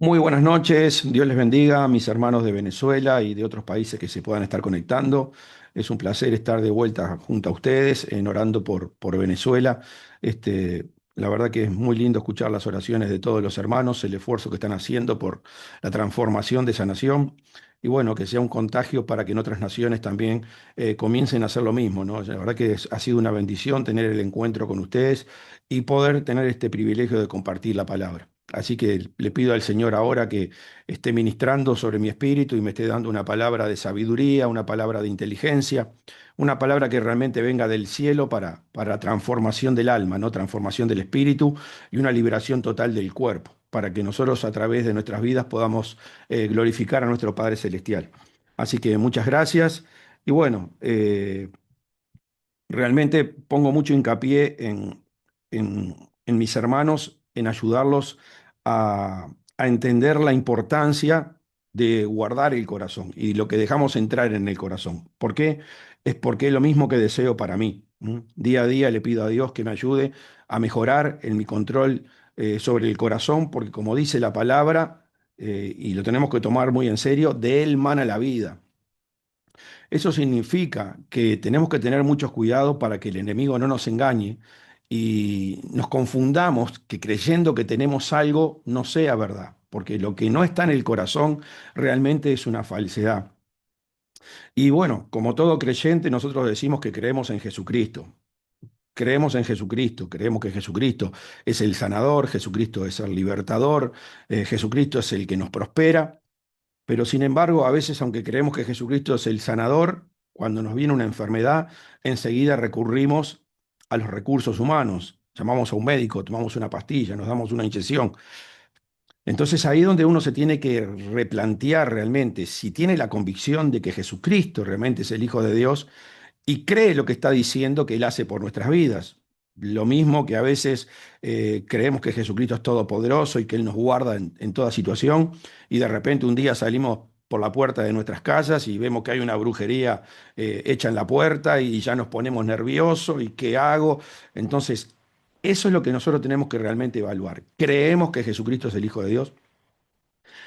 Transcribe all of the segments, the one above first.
Muy buenas noches, Dios les bendiga a mis hermanos de Venezuela y de otros países que se puedan estar conectando. Es un placer estar de vuelta junto a ustedes en orando por Venezuela. La verdad que es muy lindo escuchar las oraciones de todos los hermanos, el esfuerzo que están haciendo por la transformación de esa nación. Y bueno, que sea un contagio para que en otras naciones también comiencen a hacer lo mismo, ¿no? La verdad que ha sido una bendición tener el encuentro con ustedes y poder tener este privilegio de compartir la palabra. Así que le pido al Señor ahora que esté ministrando sobre mi espíritu y me esté dando una palabra de sabiduría, una palabra de inteligencia, una palabra que realmente venga del cielo para transformación del alma, ¿no? Transformación del espíritu y una liberación total del cuerpo, para que nosotros a través de nuestras vidas podamos glorificar a nuestro Padre Celestial. Así que muchas gracias. Y bueno, realmente pongo mucho hincapié en mis hermanos, en ayudarlos a entender la importancia de guardar el corazón y lo que dejamos entrar en el corazón. ¿Por qué? Es porque es lo mismo que deseo para mí. Día a día le pido a Dios que me ayude a mejorar en mi control sobre el corazón, porque como dice la palabra, y lo tenemos que tomar muy en serio, de él mana la vida. Eso significa que tenemos que tener muchos cuidados para que el enemigo no nos engañe y nos confundamos que creyendo que tenemos algo no sea verdad, porque lo que no está en el corazón realmente es una falsedad. Y bueno, como todo creyente, nosotros decimos que creemos en Jesucristo. Creemos en Jesucristo, creemos que Jesucristo es el sanador, Jesucristo es el libertador, Jesucristo es el que nos prospera. Pero sin embargo, a veces, aunque creemos que Jesucristo es el sanador, cuando nos viene una enfermedad, enseguida recurrimos a los recursos humanos. Llamamos a un médico, tomamos una pastilla, nos damos una inyección. Entonces ahí es donde uno se tiene que replantear realmente si tiene la convicción de que Jesucristo realmente es el Hijo de Dios y cree lo que está diciendo que Él hace por nuestras vidas. Lo mismo que a veces creemos que Jesucristo es todopoderoso y que Él nos guarda en toda situación y de repente un día salimos por la puerta de nuestras casas y vemos que hay una brujería hecha en la puerta y ya nos ponemos nerviosos y ¿qué hago? Entonces, eso es lo que nosotros tenemos que realmente evaluar. ¿Creemos que Jesucristo es el Hijo de Dios?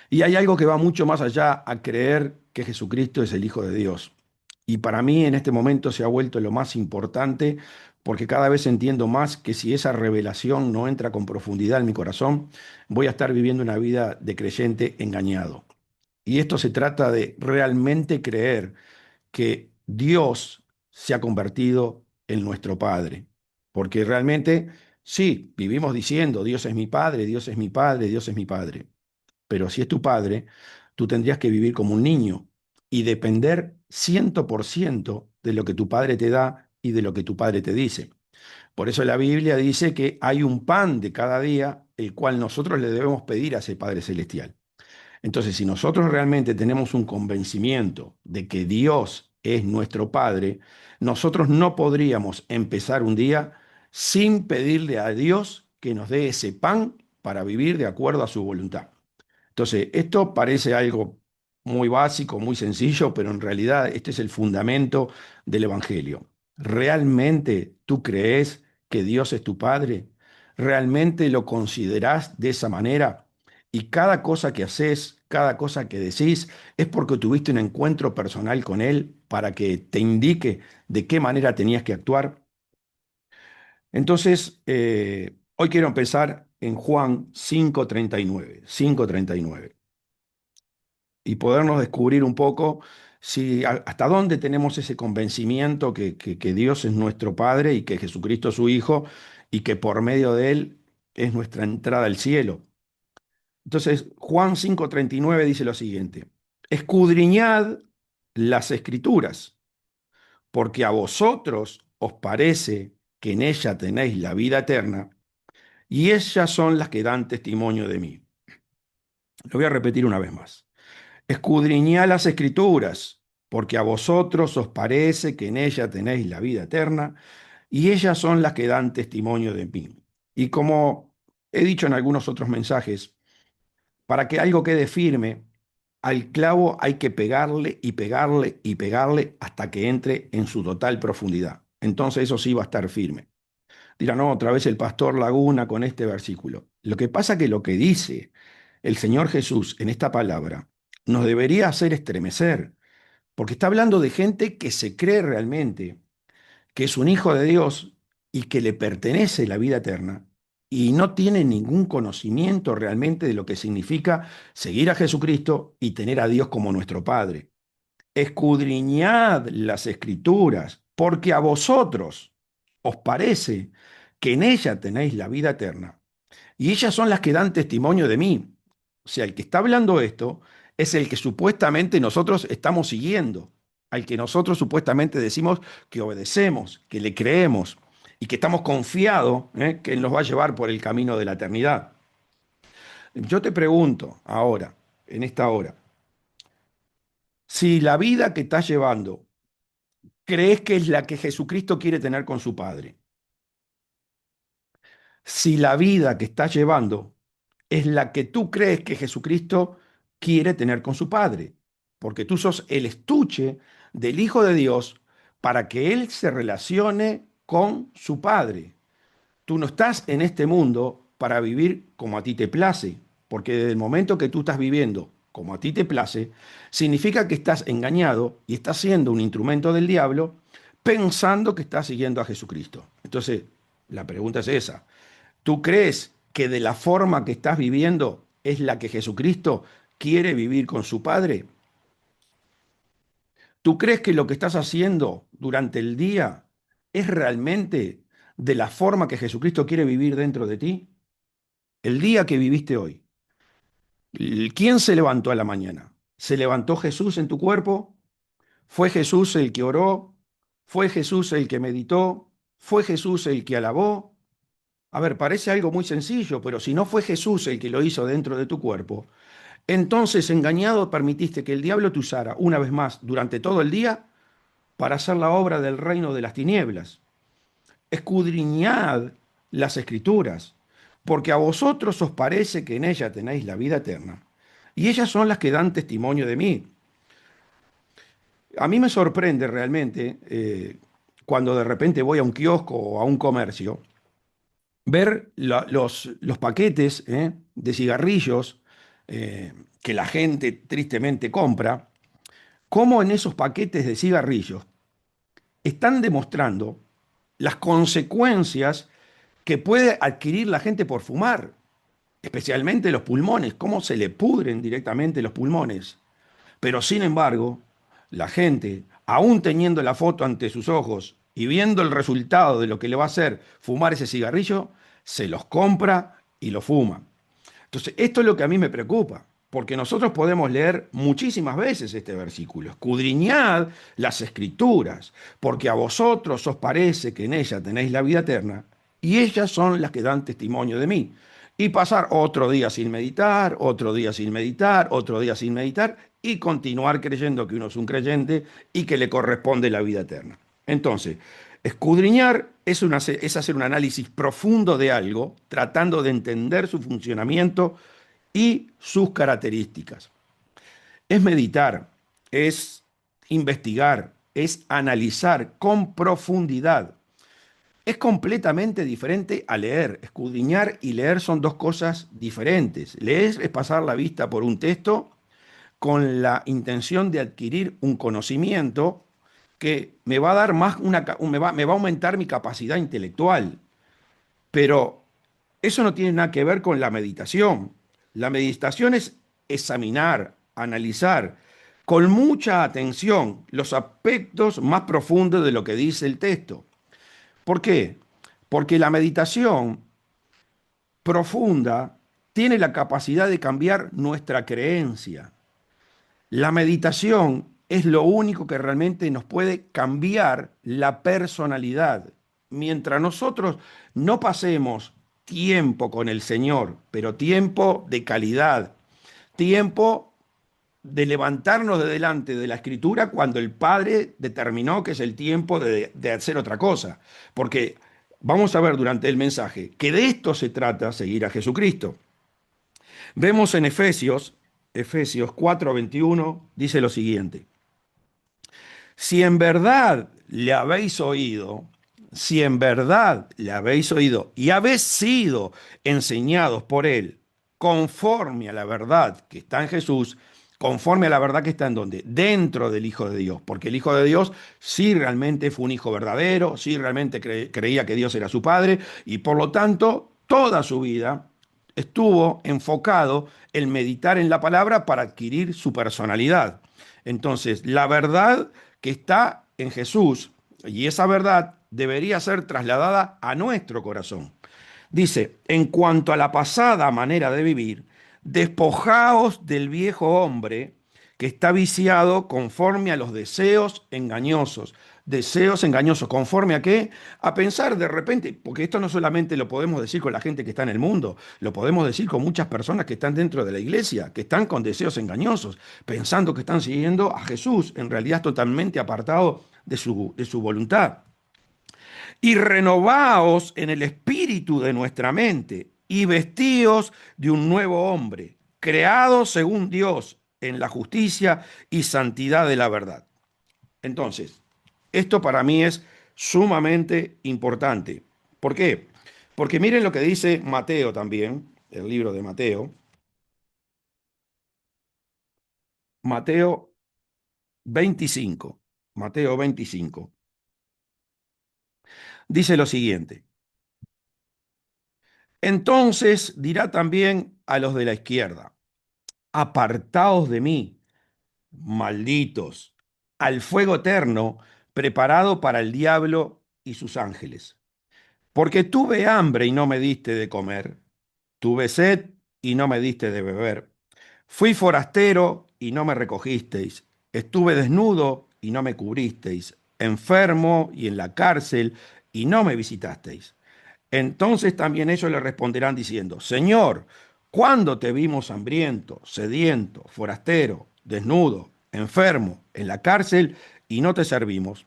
Y hay algo que va mucho más allá a creer que Jesucristo es el Hijo de Dios. Y para mí en este momento se ha vuelto lo más importante porque cada vez entiendo más que si esa revelación no entra con profundidad en mi corazón, voy a estar viviendo una vida de creyente engañado. Y esto se trata de realmente creer que Dios se ha convertido en nuestro Padre. Porque realmente, sí, vivimos diciendo, Dios es mi Padre, Dios es mi Padre, Dios es mi Padre. Pero si es tu padre, tú tendrías que vivir como un niño y depender 100% de lo que tu padre te da y de lo que tu padre te dice. Por eso la Biblia dice que hay un pan de cada día, el cual nosotros le debemos pedir a ese Padre Celestial. Entonces, si nosotros realmente tenemos un convencimiento de que Dios es nuestro Padre, nosotros no podríamos empezar un día sin pedirle a Dios que nos dé ese pan para vivir de acuerdo a su voluntad. Entonces, esto parece algo muy básico, muy sencillo, pero en realidad este es el fundamento del Evangelio. ¿Realmente tú crees que Dios es tu Padre? ¿Realmente lo considerás de esa manera? Y cada cosa que haces, cada cosa que decís, es porque tuviste un encuentro personal con Él para que te indique de qué manera tenías que actuar. Entonces, hoy quiero empezar en Juan 5:39, 5:39 y podernos descubrir un poco si hasta dónde tenemos ese convencimiento que Dios es nuestro Padre y que Jesucristo es su Hijo y que por medio de Él es nuestra entrada al cielo. Entonces, Juan 5:39 dice lo siguiente: escudriñad las Escrituras, porque a vosotros os parece que en ella tenéis la vida eterna, y ellas son las que dan testimonio de mí. Lo voy a repetir una vez más. Escudriñad las Escrituras, porque a vosotros os parece que en ella tenéis la vida eterna, y ellas son las que dan testimonio de mí. Y como he dicho en algunos otros mensajes, para que algo quede firme, al clavo hay que pegarle y pegarle y pegarle hasta que entre en su total profundidad. Entonces eso sí va a estar firme. Dirán, no, otra vez el pastor Laguna con este versículo. Lo que pasa que lo que dice el Señor Jesús en esta palabra nos debería hacer estremecer, porque está hablando de gente que se cree realmente que es un hijo de Dios y que le pertenece la vida eterna y no tiene ningún conocimiento realmente de lo que significa seguir a Jesucristo y tener a Dios como nuestro Padre. Escudriñad las escrituras, porque a vosotros os parece que en ella tenéis la vida eterna. Y ellas son las que dan testimonio de mí. O sea, el que está hablando esto es el que supuestamente nosotros estamos siguiendo, al que nosotros supuestamente decimos que obedecemos, que le creemos y que estamos confiados, que Él nos va a llevar por el camino de la eternidad. Yo te pregunto ahora, en esta hora, si la vida que estás llevando crees que es la que Jesucristo quiere tener con su Padre, si la vida que estás llevando es la que tú crees que Jesucristo quiere tener con su Padre, porque tú sos el estuche del Hijo de Dios para que Él se relacione con su Padre. Tú no estás en este mundo para vivir como a ti te place, porque desde el momento que tú estás viviendo como a ti te place, significa que estás engañado y estás siendo un instrumento del diablo pensando que estás siguiendo a Jesucristo. Entonces, la pregunta es esa. ¿Tú crees que de la forma que estás viviendo es la que Jesucristo quiere vivir con su Padre? ¿Tú crees que lo que estás haciendo durante el día es realmente de la forma que Jesucristo quiere vivir dentro de ti? El día que viviste hoy, ¿quién se levantó a la mañana? ¿Se levantó Jesús en tu cuerpo? ¿Fue Jesús el que oró? ¿Fue Jesús el que meditó? ¿Fue Jesús el que alabó? A ver, parece algo muy sencillo, pero si no fue Jesús el que lo hizo dentro de tu cuerpo, entonces engañado permitiste que el diablo te usara una vez más durante todo el día para hacer la obra del reino de las tinieblas. Escudriñad las escrituras, porque a vosotros os parece que en ella tenéis la vida eterna, y ellas son las que dan testimonio de mí. A mí me sorprende realmente cuando de repente voy a un kiosco o a un comercio, ver los paquetes de cigarrillos que la gente tristemente compra, cómo en esos paquetes de cigarrillos están demostrando las consecuencias que puede adquirir la gente por fumar, especialmente los pulmones, cómo se le pudren directamente los pulmones. Pero sin embargo, la gente, aún teniendo la foto ante sus ojos y viendo el resultado de lo que le va a hacer fumar ese cigarrillo, se los compra y lo fuma. Entonces, esto es lo que a mí me preocupa, porque nosotros podemos leer muchísimas veces este versículo. Escudriñad las escrituras, porque a vosotros os parece que en ellas tenéis la vida eterna, y ellas son las que dan testimonio de mí. Y pasar otro día sin meditar, otro día sin meditar, otro día sin meditar, y continuar creyendo que uno es un creyente y que le corresponde la vida eterna. Entonces, escudriñar es hacer un análisis profundo de algo, tratando de entender su funcionamiento y sus características. Es meditar, es investigar, es analizar con profundidad. Es completamente diferente a leer. Escudriñar y leer son dos cosas diferentes. Leer es pasar la vista por un texto con la intención de adquirir un conocimiento que me va a dar más me va a aumentar mi capacidad intelectual. Pero eso no tiene nada que ver con la meditación. La meditación es examinar, analizar con mucha atención los aspectos más profundos de lo que dice el texto. ¿Por qué? Porque la meditación profunda tiene la capacidad de cambiar nuestra creencia. La meditación es lo único que realmente nos puede cambiar la personalidad. Mientras nosotros no pasemos tiempo con el Señor, pero tiempo de calidad, tiempo de levantarnos de delante de la Escritura cuando el Padre determinó que es el tiempo de hacer otra cosa. Porque vamos a ver durante el mensaje que de esto se trata seguir a Jesucristo. Vemos en Efesios 4:21, dice lo siguiente: si en verdad le habéis oído, si en verdad le habéis oído y habéis sido enseñados por él conforme a la verdad que está en Jesús, conforme a la verdad que está en donde, dentro del Hijo de Dios, porque el Hijo de Dios sí realmente fue un hijo verdadero, sí realmente creía que Dios era su Padre, y por lo tanto toda su vida estuvo enfocado en meditar en la palabra para adquirir su personalidad. Entonces, la verdad que está en Jesús, y esa verdad debería ser trasladada a nuestro corazón. Dice, en cuanto a la pasada manera de vivir, despojaos del viejo hombre que está viciado conforme a los deseos engañosos. Deseos engañosos, ¿conforme a qué? A pensar de repente, porque esto no solamente lo podemos decir con la gente que está en el mundo, lo podemos decir con muchas personas que están dentro de la iglesia, que están con deseos engañosos, pensando que están siguiendo a Jesús, en realidad totalmente apartado de su voluntad. Y renovaos en el espíritu de nuestra mente y vestíos de un nuevo hombre, creado según Dios en la justicia y santidad de la verdad. Entonces, esto para mí es sumamente importante. ¿Por qué? Porque miren lo que dice Mateo también, el libro de Mateo. Mateo 25. Mateo 25. Dice lo siguiente. Entonces dirá también a los de la izquierda, apartaos de mí, malditos, al fuego eterno preparado para el diablo y sus ángeles. Porque tuve hambre y no me diste de comer, tuve sed y no me diste de beber, fui forastero y no me recogisteis, estuve desnudo y no me cubristeis, enfermo y en la cárcel y no me visitasteis. Entonces también ellos le responderán diciendo, Señor, ¿cuándo te vimos hambriento, sediento, forastero, desnudo, enfermo, en la cárcel y no te servimos?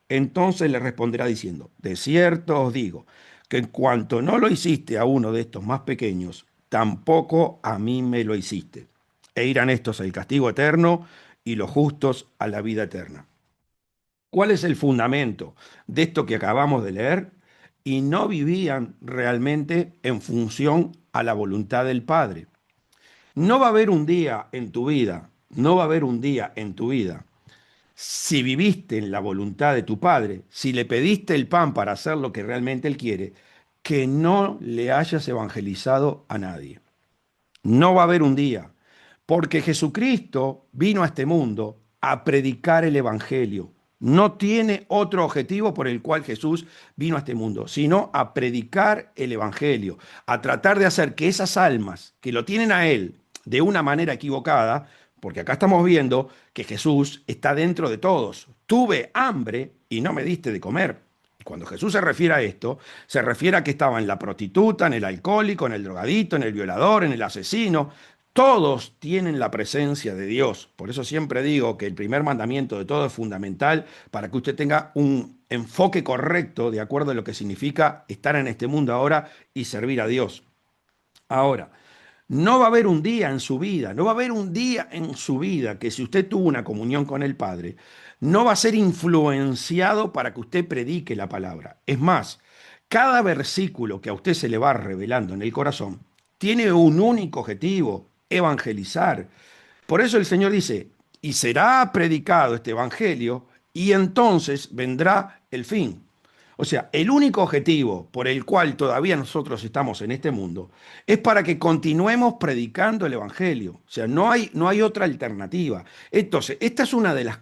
Entonces le responderá diciendo, de cierto os digo, que en cuanto no lo hiciste a uno de estos más pequeños, tampoco a mí me lo hiciste. E irán estos al castigo eterno y los justos a la vida eterna. ¿Cuál es el fundamento de esto que acabamos de leer? Y no vivían realmente en función a la voluntad del Padre. No va a haber un día en tu vida, no va a haber un día en tu vida, si viviste en la voluntad de tu Padre, si le pediste el pan para hacer lo que realmente Él quiere, que no le hayas evangelizado a nadie. No va a haber un día, porque Jesucristo vino a este mundo a predicar el Evangelio. No tiene otro objetivo por el cual Jesús vino a este mundo, sino a predicar el Evangelio, a tratar de hacer que esas almas que lo tienen a Él de una manera equivocada, porque acá estamos viendo que Jesús está dentro de todos. Tuve hambre y no me diste de comer. Cuando Jesús se refiere a esto, se refiere a que estaba en la prostituta, en el alcohólico, en el drogadito, en el violador, en el asesino. Todos tienen la presencia de Dios. Por eso siempre digo que el primer mandamiento de todo es fundamental para que usted tenga un enfoque correcto de acuerdo a lo que significa estar en este mundo ahora y servir a Dios. Ahora, no va a haber un día en su vida, no va a haber un día en su vida que si usted tuvo una comunión con el Padre, no va a ser influenciado para que usted predique la palabra. Es más, cada versículo que a usted se le va revelando en el corazón tiene un único objetivo, evangelizar. Por eso el Señor dice, y será predicado este evangelio, y entonces vendrá el fin. O sea, el único objetivo por el cual todavía nosotros estamos en este mundo es para que continuemos predicando el Evangelio. O sea, no hay otra alternativa. Entonces, esta es una de las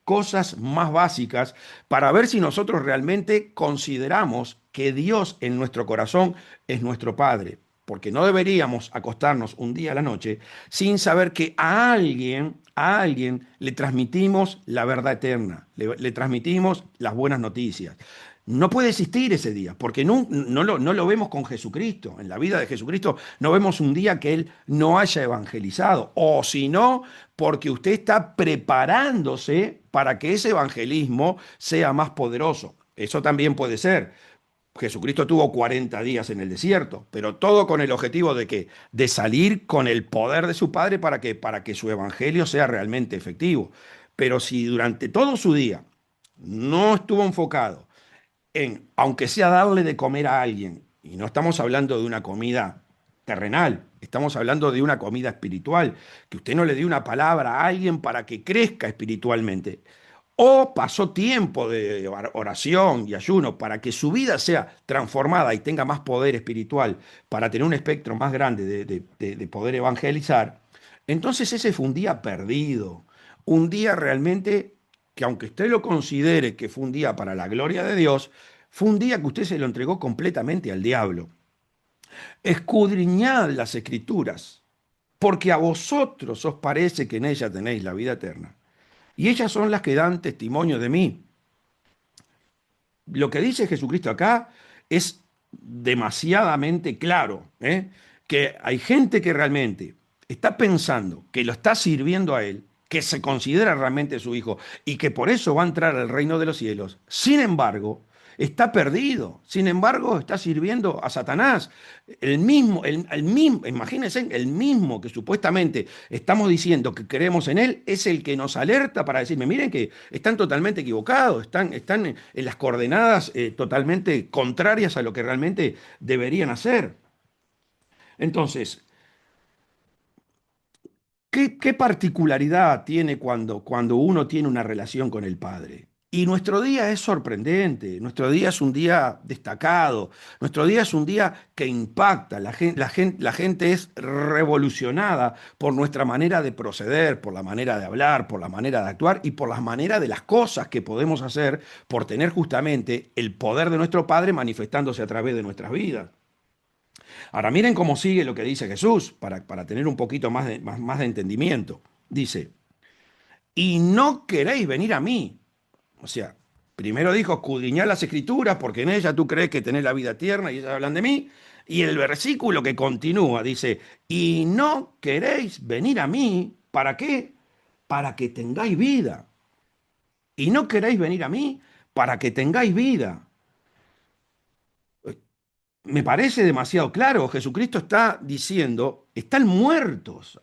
cosas más básicas para ver si nosotros realmente consideramos que Dios en nuestro corazón es nuestro Padre. Porque no deberíamos acostarnos un día a la noche sin saber que a alguien le transmitimos la verdad eterna, le transmitimos las buenas noticias. No puede existir ese día, porque no lo vemos con Jesucristo. En la vida de Jesucristo no vemos un día que Él no haya evangelizado. O si no, porque usted está preparándose para que ese evangelismo sea más poderoso. Eso también puede ser. Jesucristo tuvo 40 días en el desierto, pero todo con el objetivo de que de salir con el poder de su Padre para que su evangelio sea realmente efectivo. Pero si durante todo su día no estuvo enfocado en, aunque sea darle de comer a alguien, y no estamos hablando de una comida terrenal. Estamos hablando de una comida espiritual, que usted no le dé una palabra a alguien para que crezca espiritualmente. O pasó tiempo de oración y ayuno para que su vida sea transformada y tenga más poder espiritual, para tener un espectro más grande de poder evangelizar. Entonces ese fue un día perdido, un día realmente que aunque usted lo considere que fue un día para la gloria de Dios, fue un día que usted se lo entregó completamente al diablo. Escudriñad las escrituras, porque a vosotros os parece que en ellas tenéis la vida eterna. Y ellas son las que dan testimonio de mí. Lo que dice Jesucristo acá es demasiadamente claro, ¿eh? Que hay gente que realmente está pensando que lo está sirviendo a Él, que se considera realmente su hijo y que por eso va a entrar al reino de los cielos. Sin embargo, está perdido. Sin embargo, está sirviendo a Satanás. El mismo, imagínense, el mismo que supuestamente estamos diciendo que creemos en él, es el que nos alerta para decirme, miren que están totalmente equivocados, están en las coordenadas totalmente contrarias a lo que realmente deberían hacer. Entonces, ¿qué particularidad tiene cuando uno tiene una relación con el Padre? Y nuestro día es sorprendente, nuestro día es un día destacado, nuestro día es un día que impacta, la gente es revolucionada por nuestra manera de proceder, por la manera de hablar, por la manera de actuar y por la manera de las cosas que podemos hacer por tener justamente el poder de nuestro Padre manifestándose a través de nuestras vidas. Ahora miren cómo sigue lo que dice Jesús, para tener un poquito más de entendimiento. Dice, y no queréis venir a mí. O sea, primero dijo, escudriñad las escrituras, porque en ellas tú crees que tenés la vida tierna y ellas hablan de mí. Y el versículo que continúa dice, y no queréis venir a mí, ¿para qué? Para que tengáis vida. Y no queréis venir a mí para que tengáis vida. Me parece demasiado claro. Jesucristo está diciendo, están muertos,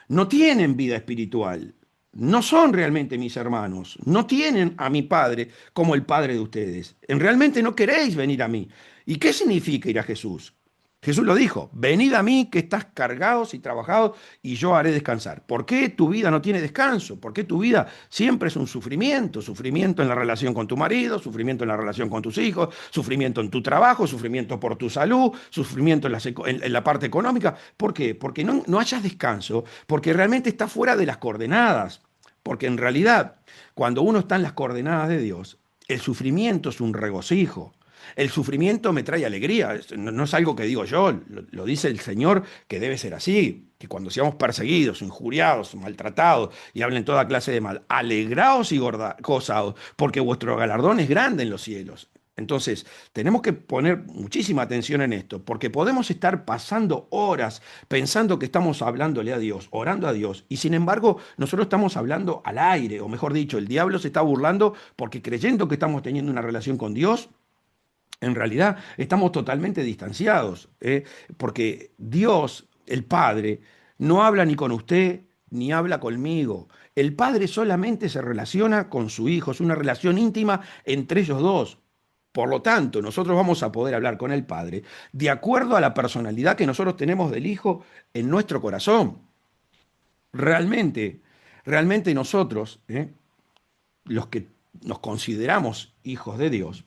no tienen vida espiritual, no son realmente mis hermanos, no tienen a mi Padre como el Padre de ustedes. Realmente no queréis venir a mí. ¿Y qué significa ir a Jesús? Jesús lo dijo, venid a mí que estás cargados y trabajados y yo haré descansar. ¿Por qué tu vida no tiene descanso? ¿Por qué tu vida siempre es un sufrimiento? Sufrimiento en la relación con tu marido, sufrimiento en la relación con tus hijos, sufrimiento en tu trabajo, sufrimiento por tu salud, sufrimiento en la parte económica. ¿Por qué? Porque no hayas descanso, porque realmente estás fuera de las coordenadas. Porque en realidad, cuando uno está en las coordenadas de Dios, el sufrimiento es un regocijo. El sufrimiento me trae alegría, no es algo que digo yo, lo dice el Señor que debe ser así, que cuando seamos perseguidos, injuriados, maltratados y hablen toda clase de mal, alegraos y gozaos, porque vuestro galardón es grande en los cielos. Entonces, tenemos que poner muchísima atención en esto, porque podemos estar pasando horas pensando que estamos hablándole a Dios, orando a Dios, y sin embargo, nosotros estamos hablando al aire, o mejor dicho, el diablo se está burlando porque creyendo que estamos teniendo una relación con Dios, en realidad estamos totalmente distanciados, porque Dios, el Padre, no habla ni con usted ni habla conmigo. El Padre solamente se relaciona con su Hijo, es una relación íntima entre ellos dos. Por lo tanto, nosotros vamos a poder hablar con el Padre de acuerdo a la personalidad que nosotros tenemos del Hijo en nuestro corazón. Realmente, realmente nosotros, los que nos consideramos hijos de Dios,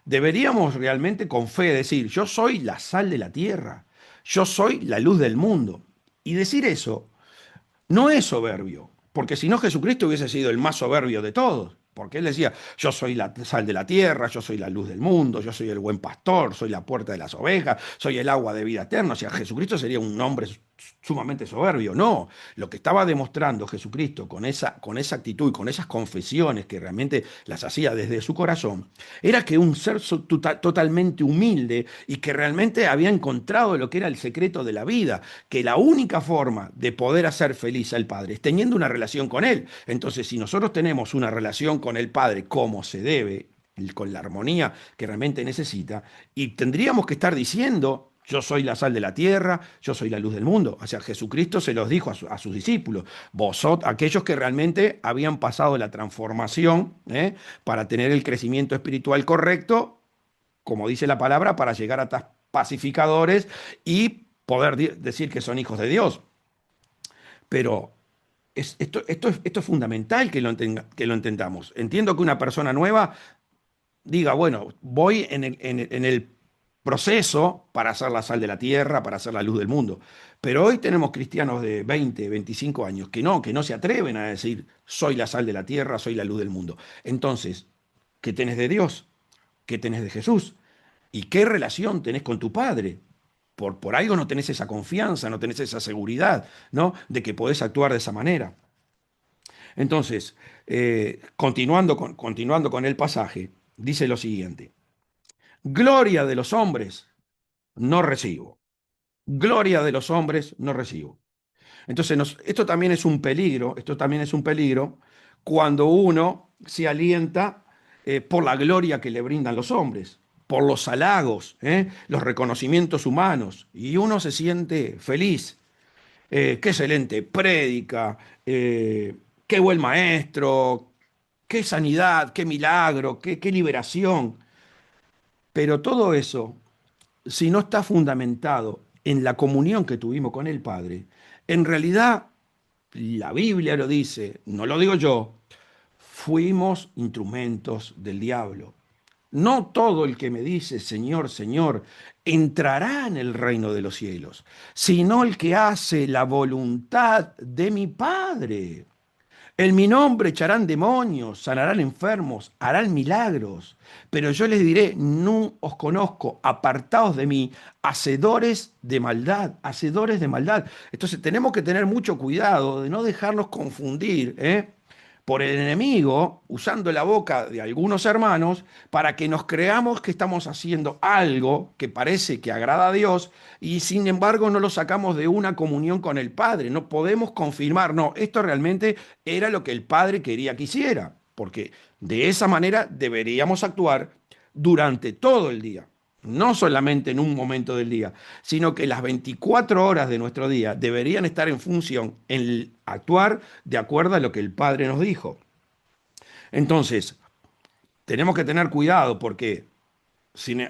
deberíamos realmente con fe decir, yo soy la sal de la tierra, yo soy la luz del mundo. Y decir eso no es soberbio, porque si no Jesucristo hubiese sido el más soberbio de todos, porque él decía, yo soy la sal de la tierra, yo soy la luz del mundo, yo soy el buen pastor, soy la puerta de las ovejas, soy el agua de vida eterna. O sea, Jesucristo sería un hombre sumamente soberbio. No, lo que estaba demostrando Jesucristo con esa actitud y con esas confesiones que realmente las hacía desde su corazón, era que un ser totalmente humilde y que realmente había encontrado lo que era el secreto de la vida, que la única forma de poder hacer feliz al Padre es teniendo una relación con Él. Entonces, si nosotros tenemos una relación con el Padre como se debe, con la armonía que realmente necesita, y tendríamos que estar diciendo, yo soy la sal de la tierra, yo soy la luz del mundo. O sea, Jesucristo se los dijo a sus discípulos, vosotros, aquellos que realmente habían pasado la transformación, para tener el crecimiento espiritual correcto, como dice la palabra, para llegar a pacificadores y poder decir que son hijos de Dios. Pero esto es fundamental que lo entendamos. Entiendo que una persona nueva diga, bueno, voy en el proceso para hacer la sal de la tierra, para hacer la luz del mundo. Pero hoy tenemos cristianos de 20, 25 años que no se atreven a decir, soy la sal de la tierra, soy la luz del mundo. Entonces, ¿qué tenés de Dios? ¿Qué tenés de Jesús? ¿Y qué relación tenés con tu Padre? Por algo no tenés esa confianza, no tenés esa seguridad, ¿no? De que podés actuar de esa manera. Entonces, continuando con el pasaje, dice lo siguiente. Gloria de los hombres no recibo. Gloria de los hombres no recibo. Entonces, esto también es un peligro, esto también es un peligro cuando uno se alienta por la gloria que le brindan los hombres, por los halagos, los reconocimientos humanos, y uno se siente feliz. Qué excelente prédica, qué buen maestro, qué sanidad, qué milagro, qué liberación. Pero todo eso, si no está fundamentado en la comunión que tuvimos con el Padre, en realidad la Biblia lo dice, no lo digo yo, fuimos instrumentos del diablo. No todo el que me dice Señor, Señor, entrará en el reino de los cielos, sino el que hace la voluntad de mi Padre. En mi nombre echarán demonios, sanarán enfermos, harán milagros. Pero yo les diré, no os conozco, apartaos de mí, hacedores de maldad, hacedores de maldad. Entonces tenemos que tener mucho cuidado de no dejarnos confundir, por el enemigo, usando la boca de algunos hermanos, para que nos creamos que estamos haciendo algo que parece que agrada a Dios y sin embargo no lo sacamos de una comunión con el Padre. No podemos confirmar, no, esto realmente era lo que el Padre quería que hiciera, porque de esa manera deberíamos actuar durante todo el día. No solamente en un momento del día, sino que las 24 horas de nuestro día deberían estar en función, en actuar de acuerdo a lo que el Padre nos dijo. Entonces, tenemos que tener cuidado porque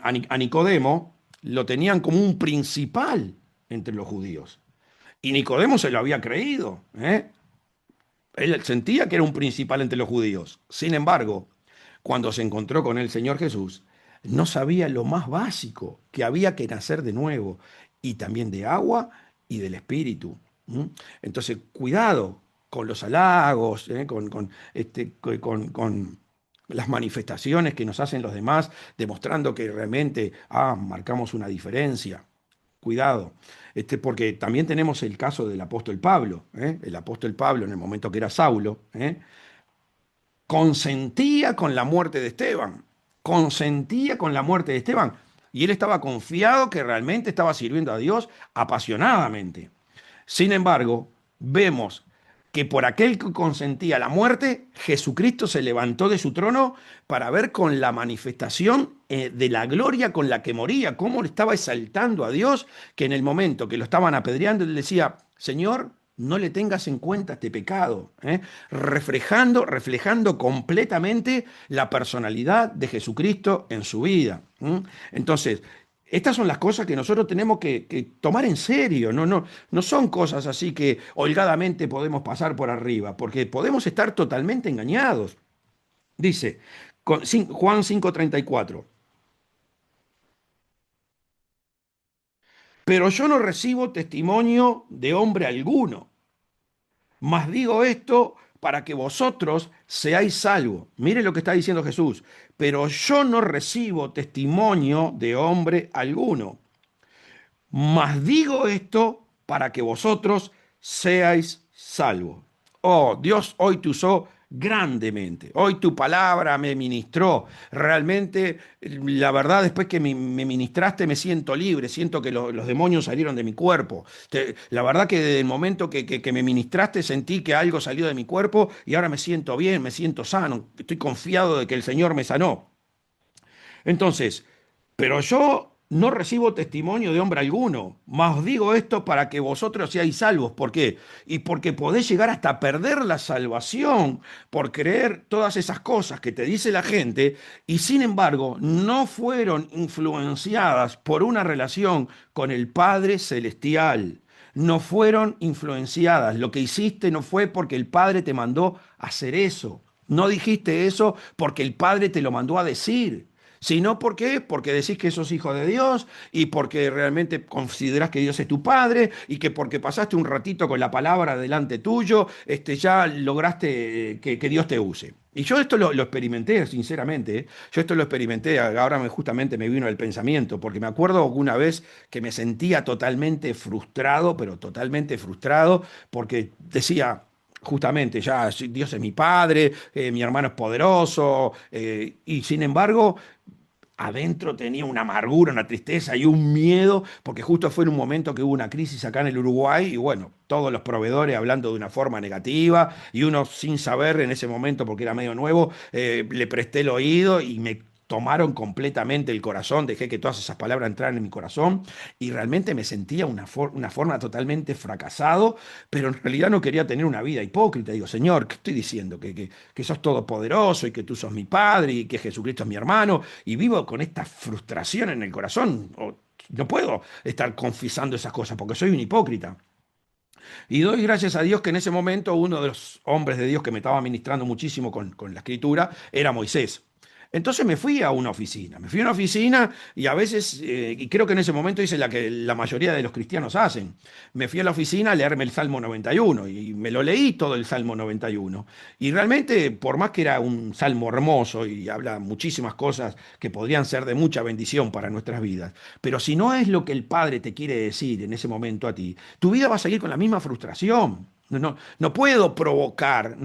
a Nicodemo lo tenían como un principal entre los judíos. Y Nicodemo se lo había creído, ¿eh? Él sentía que era un principal entre los judíos. Sin embargo, cuando se encontró con el Señor Jesús, no sabía lo más básico, que había que nacer de nuevo, y también de agua y del Espíritu. ¿Mm? Entonces, cuidado con los halagos, con las manifestaciones que nos hacen los demás, demostrando que realmente marcamos una diferencia. Cuidado, porque también tenemos el caso del apóstol Pablo. El apóstol Pablo, en el momento que era Saulo, consentía con la muerte de Esteban, consentía con la muerte de Esteban, y él estaba confiado que realmente estaba sirviendo a Dios apasionadamente. Sin embargo, vemos que por aquel que consentía la muerte, Jesucristo se levantó de su trono para ver con la manifestación de la gloria con la que moría, cómo le estaba exaltando a Dios, que en el momento que lo estaban apedreando, él decía, Señor, no le tengas en cuenta este pecado, reflejando completamente la personalidad de Jesucristo en su vida. Entonces, estas son las cosas que nosotros tenemos que tomar en serio, no son cosas así que holgadamente podemos pasar por arriba, porque podemos estar totalmente engañados. Dice Juan 5:34, pero yo no recibo testimonio de hombre alguno, mas digo esto para que vosotros seáis salvos. Mire lo que está diciendo Jesús, pero yo no recibo testimonio de hombre alguno. Mas digo esto para que vosotros seáis salvos. Oh, Dios hoy te usó grandemente. Hoy tu palabra me ministró. Realmente, la verdad, después que me ministraste, me siento libre. Siento que los demonios salieron de mi cuerpo. La verdad que desde el momento que me ministraste, sentí que algo salió de mi cuerpo y ahora me siento bien, me siento sano. Estoy confiado de que el Señor me sanó. Entonces, pero yo no recibo testimonio de hombre alguno, mas os digo esto para que vosotros seáis salvos. ¿Por qué? Y porque podés llegar hasta perder la salvación por creer todas esas cosas que te dice la gente y sin embargo no fueron influenciadas por una relación con el Padre Celestial. No fueron influenciadas. Lo que hiciste no fue porque el Padre te mandó a hacer eso. No dijiste eso porque el Padre te lo mandó a decir. Sino, ¿por qué? Porque decís que sos hijo de Dios y porque realmente considerás que Dios es tu Padre y que porque pasaste un ratito con la palabra delante tuyo, ya lograste que Dios te use. Y yo esto lo experimenté, sinceramente, ¿eh? Yo esto lo experimenté, ahora justamente me vino el pensamiento, porque me acuerdo una vez que me sentía totalmente frustrado, pero totalmente frustrado, porque decía, justamente, ya Dios es mi padre, mi hermano es poderoso, y sin embargo adentro tenía una amargura, una tristeza y un miedo, porque justo fue en un momento que hubo una crisis acá en el Uruguay y bueno, todos los proveedores hablando de una forma negativa y uno sin saber en ese momento, porque era medio nuevo, le presté el oído y me tomaron completamente el corazón, dejé que todas esas palabras entraran en mi corazón y realmente me sentía una forma totalmente fracasado, pero en realidad no quería tener una vida hipócrita. Digo, Señor, ¿qué estoy diciendo? Que sos todopoderoso y que tú sos mi Padre y que Jesucristo es mi hermano y vivo con esta frustración en el corazón. No puedo estar confesando esas cosas porque soy un hipócrita. Y doy gracias a Dios que en ese momento uno de los hombres de Dios que me estaba ministrando muchísimo con la escritura era Moisés. Entonces me fui a una oficina y a veces, y creo que en ese momento hice la que la mayoría de los cristianos hacen. Me fui a la oficina a leerme el Salmo 91 y me lo leí todo el Salmo 91. Y realmente, por más que era un salmo hermoso y habla muchísimas cosas que podrían ser de mucha bendición para nuestras vidas, pero si no es lo que el Padre te quiere decir en ese momento a ti, tu vida va a seguir con la misma frustración. No puedo provocar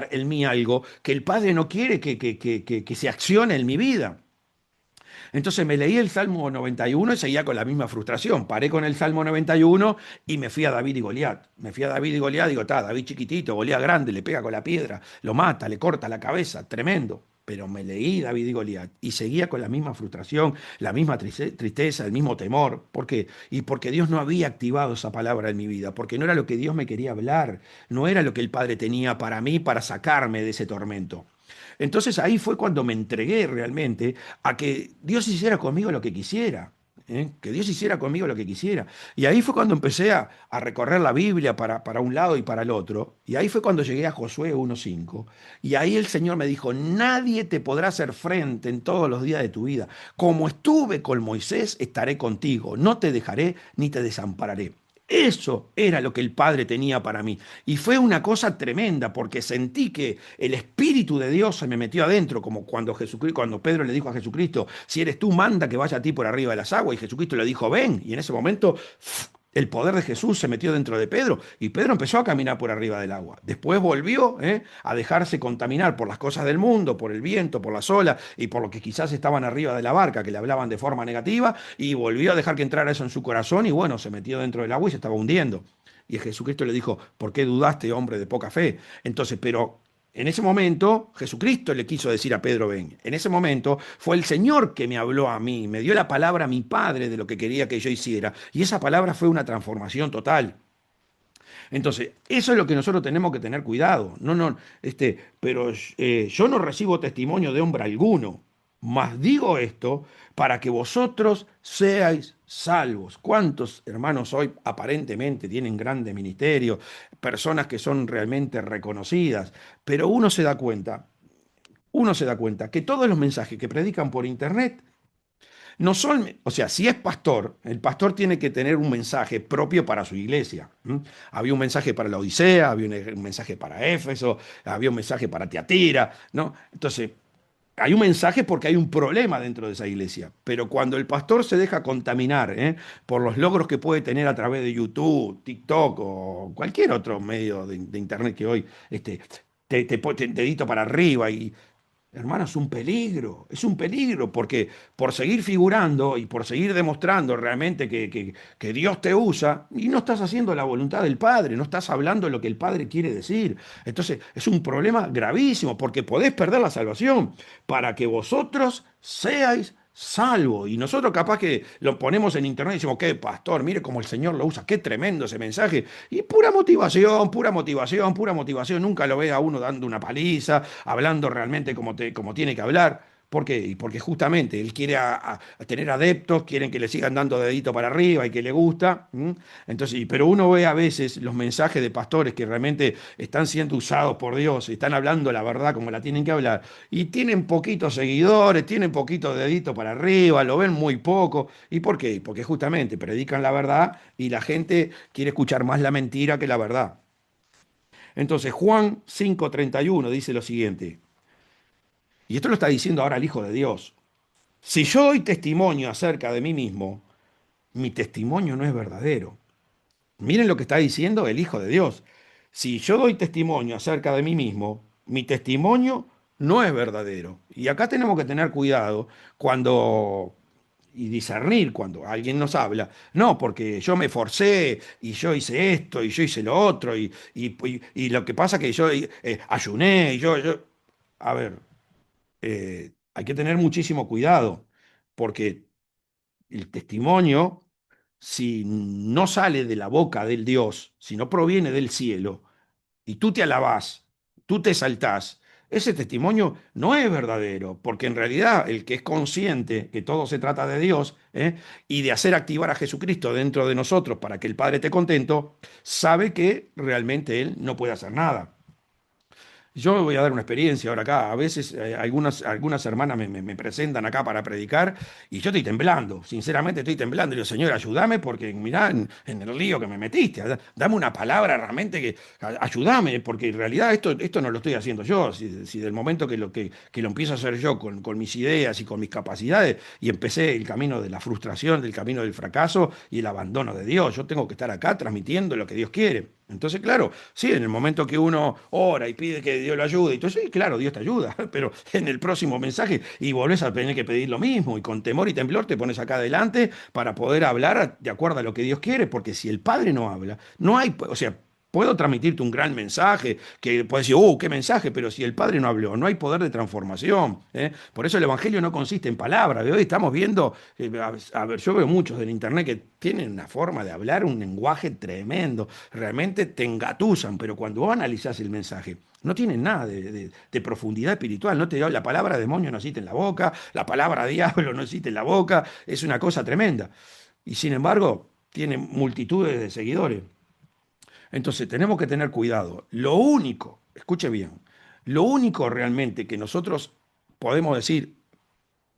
en mí algo que el Padre no quiere que se accione en mi vida. Entonces me leí el Salmo 91 y seguía con la misma frustración. Paré con el Salmo 91 y me fui a David y Goliat. Me fui a David y Goliat, digo, está, David chiquitito, Goliat grande, le pega con la piedra, lo mata, le corta la cabeza, tremendo. Pero me leí David y Goliat y seguía con la misma frustración, la misma tristeza, el mismo temor. ¿Por qué? Y porque Dios no había activado esa palabra en mi vida, porque no era lo que Dios me quería hablar, no era lo que el Padre tenía para mí, para sacarme de ese tormento. Entonces ahí fue cuando me entregué realmente a que Dios hiciera conmigo lo que quisiera. Que Dios hiciera conmigo lo que quisiera. Y ahí fue cuando empecé a recorrer la Biblia para un lado y para el otro. Y ahí fue cuando llegué a Josué 1:5. Y ahí el Señor me dijo, nadie te podrá hacer frente en todos los días de tu vida. Como estuve con Moisés, estaré contigo. No te dejaré ni te desampararé. Eso era lo que el Padre tenía para mí. Y fue una cosa tremenda porque sentí que el Espíritu de Dios se me metió adentro, como cuando Pedro le dijo a Jesucristo, si eres tú, manda que vaya a ti por arriba de las aguas. Y Jesucristo le dijo, ven. Y en ese momento el poder de Jesús se metió dentro de Pedro y Pedro empezó a caminar por arriba del agua. Después volvió a dejarse contaminar por las cosas del mundo, por el viento, por las olas y por lo que quizás estaban arriba de la barca, que le hablaban de forma negativa, y volvió a dejar que entrara eso en su corazón y bueno, se metió dentro del agua y se estaba hundiendo. Y Jesucristo le dijo, ¿por qué dudaste, hombre de poca fe? Entonces, pero en ese momento, Jesucristo le quiso decir a Pedro, ven. En ese momento fue el Señor que me habló a mí, me dio la palabra a mi Padre de lo que quería que yo hiciera. Y esa palabra fue una transformación total. Entonces, eso es lo que nosotros tenemos que tener cuidado. No, no, pero yo no recibo testimonio de hombre alguno, mas digo esto para que vosotros seáis salvos. ¿Cuántos hermanos hoy aparentemente tienen grandes ministerios, personas que son realmente reconocidas? Pero uno se da cuenta que todos los mensajes que predican por internet no son, o sea, si es pastor, el pastor tiene que tener un mensaje propio para su iglesia. ¿M? Había un mensaje para la Odisea, había un mensaje para Éfeso, había un mensaje para Tiatira, ¿no? Entonces, hay un mensaje porque hay un problema dentro de esa iglesia, pero cuando el pastor se deja contaminar por los logros que puede tener a través de YouTube, TikTok o cualquier otro medio de internet que hoy te pone dedito para arriba y hermano, es un peligro, porque por seguir figurando y por seguir demostrando realmente que Dios te usa, y no estás haciendo la voluntad del Padre, no estás hablando lo que el Padre quiere decir. Entonces, es un problema gravísimo, porque podés perder la salvación para que vosotros seáis salvo. Y nosotros capaz que lo ponemos en internet y decimos, qué pastor, mire cómo el Señor lo usa, qué tremendo ese mensaje. Y pura motivación, pura motivación, pura motivación. Nunca lo ve a uno dando una paliza, hablando realmente como tiene que hablar. ¿Por qué? Y porque justamente él quiere a tener adeptos, quieren que le sigan dando dedito para arriba y que le gusta. ¿M? Entonces, pero uno ve a veces los mensajes de pastores que realmente están siendo usados por Dios, están hablando la verdad como la tienen que hablar, y tienen poquitos seguidores, tienen poquitos deditos para arriba, lo ven muy poco. ¿Y por qué? Porque justamente predican la verdad y la gente quiere escuchar más la mentira que la verdad. Entonces, Juan 5:31 dice lo siguiente, y esto lo está diciendo ahora el Hijo de Dios. Si yo doy testimonio acerca de mí mismo, mi testimonio no es verdadero. Miren lo que está diciendo el Hijo de Dios. Si yo doy testimonio acerca de mí mismo, mi testimonio no es verdadero. Y acá tenemos que tener cuidado cuando y discernir cuando alguien nos habla. No, porque yo me forcé y yo hice esto y yo hice lo otro y lo que pasa que yo ayuné y A ver, hay que tener muchísimo cuidado porque el testimonio, si no sale de la boca del Dios, si no proviene del cielo, y tú te alabás, tú te exaltás, ese testimonio no es verdadero, porque en realidad el que es consciente que todo se trata de Dios, y de hacer activar a Jesucristo dentro de nosotros para que el Padre esté contento, sabe que realmente Él no puede hacer nada. Yo me voy a dar una experiencia ahora acá. A veces algunas hermanas me presentan acá para predicar y yo estoy temblando. Sinceramente estoy temblando. Y digo, Señor, ayúdame porque mirá en el lío que me metiste. Dame una palabra realmente ayúdame, porque en realidad esto no lo estoy haciendo yo. Si del momento que lo empiezo a hacer yo con mis ideas y con mis capacidades y empecé el camino de la frustración, del camino del fracaso y el abandono de Dios. Yo tengo que estar acá transmitiendo lo que Dios quiere. Entonces, claro, sí, en el momento que uno ora y pide que Dios lo ayude, y todo eso, sí, claro, Dios te ayuda, pero en el próximo mensaje y volvés a tener que pedir lo mismo, y con temor y temblor te pones acá adelante para poder hablar de acuerdo a lo que Dios quiere, porque si el Padre no habla, no hay, o sea, puedo transmitirte un gran mensaje, que puedes decir, qué mensaje, pero si el Padre no habló, no hay poder de transformación. ¿Eh? Por eso el Evangelio no consiste en palabras. De hoy estamos viendo, a ver, yo veo muchos en Internet que tienen una forma de hablar, un lenguaje tremendo, realmente te engatusan, pero cuando vos analizás el mensaje, no tienen nada de profundidad espiritual. No te, la palabra demonio no existe en la boca, la palabra diablo no existe en la boca, es una cosa tremenda. Y sin embargo, tiene multitudes de seguidores. Entonces tenemos que tener cuidado. Lo único, escuche bien, lo único realmente que nosotros podemos decir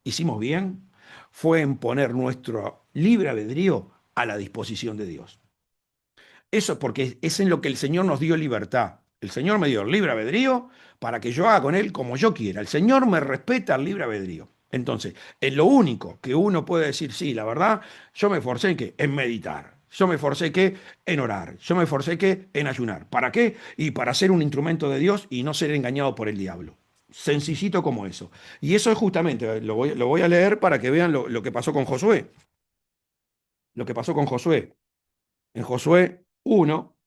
hicimos bien fue en poner nuestro libre albedrío a la disposición de Dios. Eso es porque es en lo que el Señor nos dio libertad. El Señor me dio el libre albedrío para que yo haga con él como yo quiera. El Señor me respeta el libre albedrío. Entonces, es lo único que uno puede decir, sí, la verdad, yo me forcé en qué, en meditar. Yo me forcé que en orar. Yo me forcé que en ayunar. ¿Para qué? Y para ser un instrumento de Dios y no ser engañado por el diablo. Sencillito como eso. Y eso es justamente, lo voy a leer para que vean lo que pasó con Josué. Lo que pasó con Josué. En Josué 1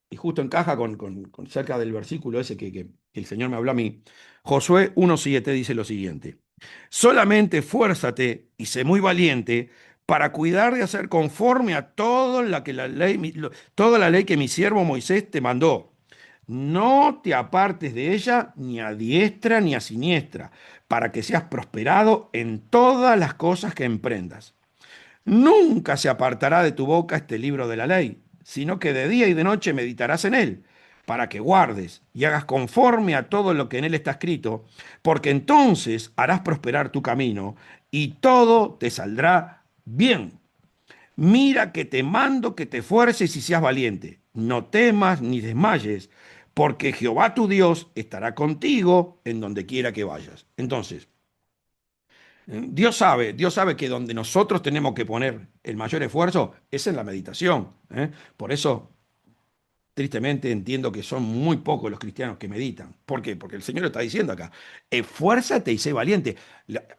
y justo encaja con cerca del versículo ese que el Señor me habló a mí. Josué 1:7 dice lo siguiente: solamente fuérzate y sé muy valiente para cuidar de hacer conforme a todo la ley, toda la ley que mi siervo Moisés te mandó. No te apartes de ella ni a diestra ni a siniestra, para que seas prosperado en todas las cosas que emprendas. Nunca se apartará de tu boca este libro de la ley, sino que de día y de noche meditarás en él, para que guardes y hagas conforme a todo lo que en él está escrito, porque entonces harás prosperar tu camino y todo te saldrá bien. Mira que te mando que te esfuerces y seas valiente. No temas ni desmayes, porque Jehová tu Dios estará contigo en donde quiera que vayas. Entonces, Dios sabe que donde nosotros tenemos que poner el mayor esfuerzo es en la meditación. ¿Eh? Por eso tristemente entiendo que son muy pocos los cristianos que meditan. ¿Por qué? Porque el Señor lo está diciendo acá. Esfuérzate y sé valiente.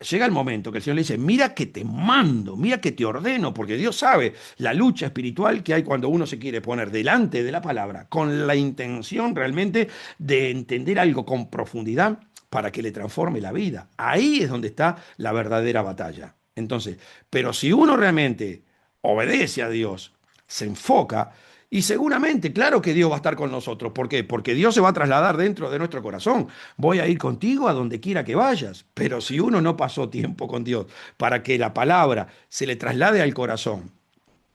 Llega el momento que el Señor le dice, mira que te mando, mira que te ordeno, porque Dios sabe la lucha espiritual que hay cuando uno se quiere poner delante de la palabra con la intención realmente de entender algo con profundidad para que le transforme la vida. Ahí es donde está la verdadera batalla. Entonces, pero si uno realmente obedece a Dios, se enfoca, y seguramente, claro que Dios va a estar con nosotros. ¿Por qué? Porque Dios se va a trasladar dentro de nuestro corazón. Voy a ir contigo a donde quiera que vayas. Pero si uno no pasó tiempo con Dios para que la palabra se le traslade al corazón,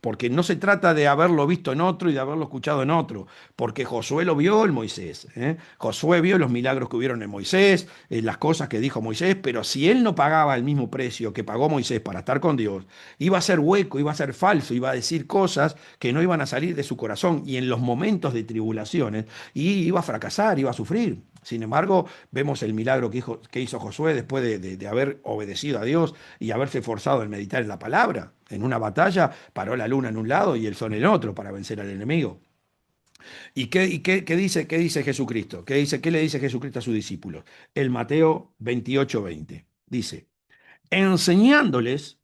porque no se trata de haberlo visto en otro y de haberlo escuchado en otro, porque Josué lo vio en Moisés, ¿eh? Josué vio los milagros que hubieron en Moisés, las cosas que dijo Moisés, pero si él no pagaba el mismo precio que pagó Moisés para estar con Dios, iba a ser hueco, iba a ser falso, iba a decir cosas que no iban a salir de su corazón y en los momentos de tribulaciones, y iba a fracasar, iba a sufrir. Sin embargo, vemos el milagro que hizo Josué después de haber obedecido a Dios y haberse forzado en meditar en la palabra. En una batalla paró la luna en un lado y el sol en otro para vencer al enemigo. ¿Qué dice Jesucristo? ¿Qué le dice Jesucristo a sus discípulos? El Mateo 28:20. Dice, enseñándoles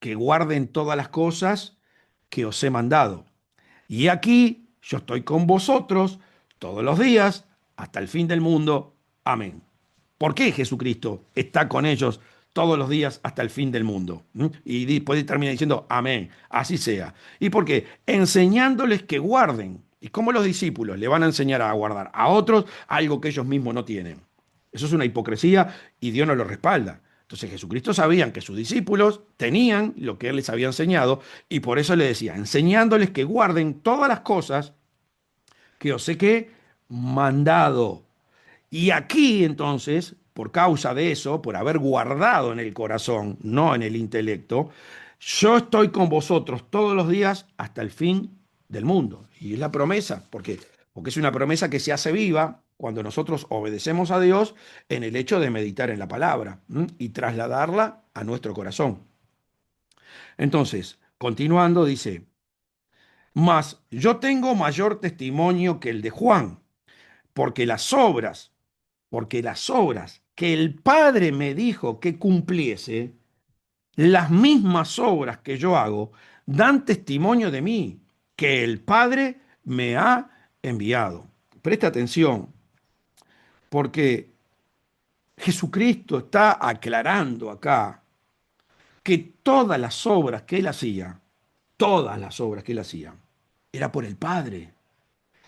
que guarden todas las cosas que os he mandado. Y aquí yo estoy con vosotros todos los días hasta el fin del mundo. Amén. ¿Por qué Jesucristo está con ellos todos los días hasta el fin del mundo? Y después termina diciendo, amén, así sea. ¿Y por qué? Enseñándoles que guarden. ¿Y cómo los discípulos le van a enseñar a guardar a otros algo que ellos mismos no tienen? Eso es una hipocresía y Dios no lo respalda. Entonces Jesucristo sabía que sus discípulos tenían lo que Él les había enseñado y por eso le decía, enseñándoles que guarden todas las cosas que os he mandado. Y aquí entonces, por causa de eso, por haber guardado en el corazón, no en el intelecto, yo estoy con vosotros todos los días hasta el fin del mundo. Y es la promesa, porque es una promesa que se hace viva cuando nosotros obedecemos a Dios en el hecho de meditar en la palabra y trasladarla a nuestro corazón. Entonces, continuando, dice, mas yo tengo mayor testimonio que el de Juan, porque las obras que el Padre me dijo que cumpliese, las mismas obras que yo hago, dan testimonio de mí, que el Padre me ha enviado. Presta atención, porque Jesucristo está aclarando acá que todas las obras que él hacía, todas las obras que él hacía, era por el Padre.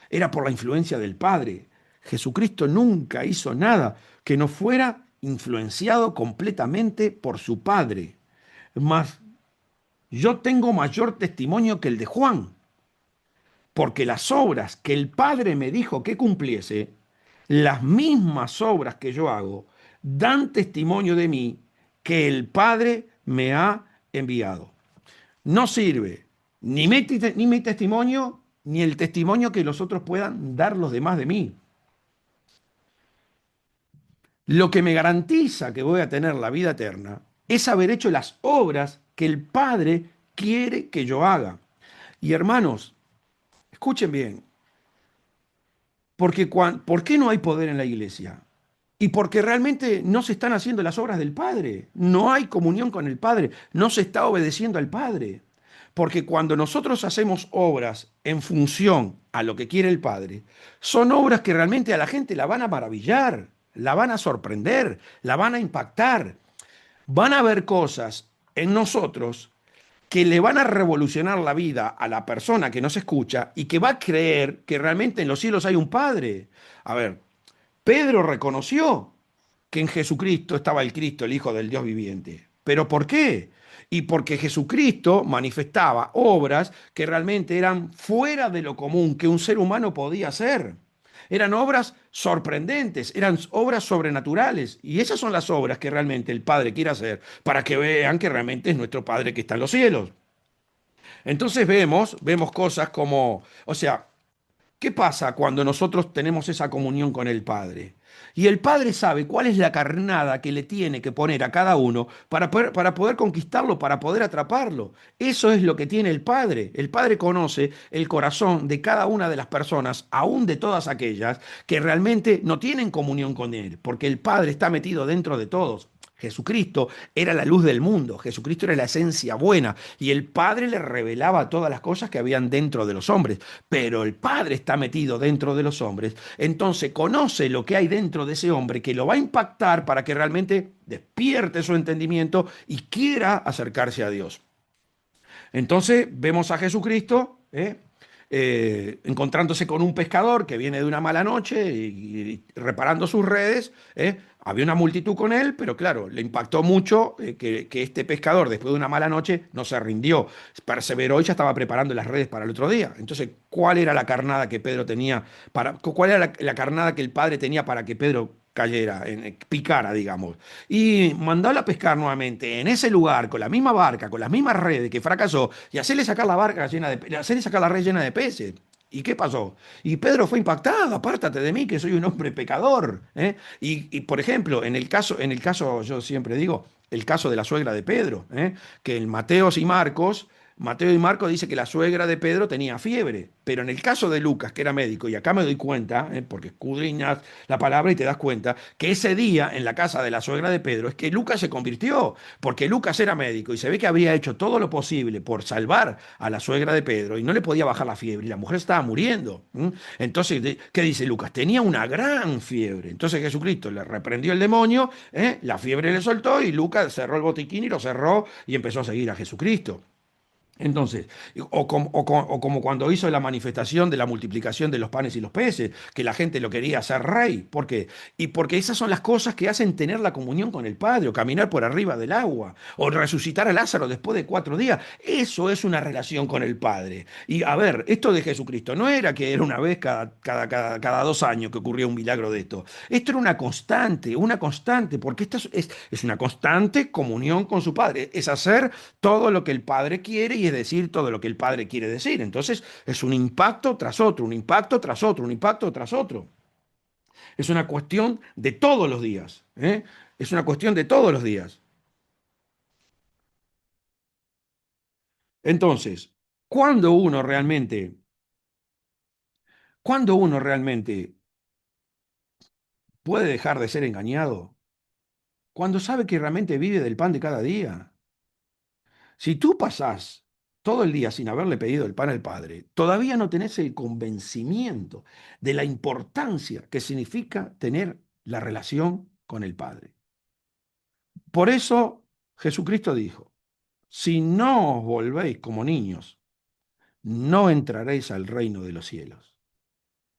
Era por la influencia del Padre. Jesucristo nunca hizo nada que no fuera influenciado completamente por su Padre. Mas yo tengo mayor testimonio que el de Juan, porque las obras que el Padre me dijo que cumpliese, las mismas obras que yo hago, dan testimonio de mí que el Padre me ha enviado. No sirve ni mi testimonio, ni el testimonio que los otros puedan dar los demás de mí. Lo que me garantiza que voy a tener la vida eterna es haber hecho las obras que el Padre quiere que yo haga. Y hermanos, escuchen bien, ¿por qué no hay poder en la iglesia? Y porque realmente no se están haciendo las obras del Padre, no hay comunión con el Padre, no se está obedeciendo al Padre. Porque cuando nosotros hacemos obras en función a lo que quiere el Padre, son obras que realmente a la gente la van a maravillar, la van a sorprender, la van a impactar. Van a ver cosas en nosotros que le van a revolucionar la vida a la persona que nos escucha y que va a creer que realmente en los cielos hay un Padre. A ver, Pedro reconoció que en Jesucristo estaba el Cristo, el Hijo del Dios viviente. ¿Pero por qué? Y porque Jesucristo manifestaba obras que realmente eran fuera de lo común que un ser humano podía hacer. Eran obras sorprendentes, eran obras sobrenaturales. Y esas son las obras que realmente el Padre quiere hacer para que vean que realmente es nuestro Padre que está en los cielos. Entonces vemos cosas como, o sea, ¿qué pasa cuando nosotros tenemos esa comunión con el Padre? Y el Padre sabe cuál es la carnada que le tiene que poner a cada uno para poder conquistarlo, para poder atraparlo. Eso es lo que tiene el Padre. El Padre conoce el corazón de cada una de las personas, aún de todas aquellas que realmente no tienen comunión con Él, porque el Padre está metido dentro de todos. Jesucristo era la luz del mundo, Jesucristo era la esencia buena y el Padre le revelaba todas las cosas que habían dentro de los hombres, pero el Padre está metido dentro de los hombres, entonces conoce lo que hay dentro de ese hombre que lo va a impactar para que realmente despierte su entendimiento y quiera acercarse a Dios. Entonces vemos a Jesucristo encontrándose con un pescador que viene de una mala noche y reparando sus redes. Había una multitud con él, pero claro, le impactó mucho que este pescador, después de una mala noche, no se rindió, perseveró y ya estaba preparando las redes para el otro día. Entonces, ¿cuál era la carnada que Pedro tenía cuál era la carnada que el padre tenía para que Pedro cayera, picara, digamos? Y mandarlo a pescar nuevamente en ese lugar, con la misma barca, con las mismas redes que fracasó, y hacerle sacar la barca llena hacerle sacar la red llena de peces. ¿Y qué pasó? Y Pedro fue impactado, apártate de mí, que soy un hombre pecador. Por ejemplo, en el caso, yo siempre digo, el caso de la suegra de Pedro, que en Mateo y Marcos dice que la suegra de Pedro tenía fiebre, pero en el caso de Lucas, que era médico, y acá me doy cuenta, porque escudriñas la palabra y te das cuenta, que ese día en la casa de la suegra de Pedro es que Lucas se convirtió, porque Lucas era médico y se ve que habría hecho todo lo posible por salvar a la suegra de Pedro y no le podía bajar la fiebre y la mujer estaba muriendo. Entonces, ¿qué dice Lucas? Tenía una gran fiebre. Entonces Jesucristo le reprendió el demonio, la fiebre le soltó y Lucas cerró el botiquín y lo cerró y empezó a seguir a Jesucristo. Entonces, o como cuando hizo la manifestación de la multiplicación de los panes y los peces, que la gente lo quería hacer rey. ¿Por qué? Y porque esas son las cosas que hacen tener la comunión con el Padre, o caminar por arriba del agua, o resucitar a Lázaro después de 4 días. Eso es una relación con el Padre. Y a ver, esto de Jesucristo no era que era una vez cada 2 años que ocurría un milagro de esto. Esto era una constante, porque esta es una constante comunión con su Padre. Es hacer todo lo que el Padre quiere y es decir todo lo que el Padre quiere decir. Entonces es un impacto tras otro, un impacto tras otro, un impacto tras otro. Es una cuestión de todos los días. Es una cuestión de todos los días. Entonces, cuando uno realmente, cuando uno realmente puede dejar de ser engañado, cuando sabe que realmente vive del pan de cada día. Si tú pasás todo el día sin haberle pedido el pan al Padre, todavía no tenés el convencimiento de la importancia que significa tener la relación con el Padre. Por eso Jesucristo dijo, si no os volvéis como niños, no entraréis al reino de los cielos.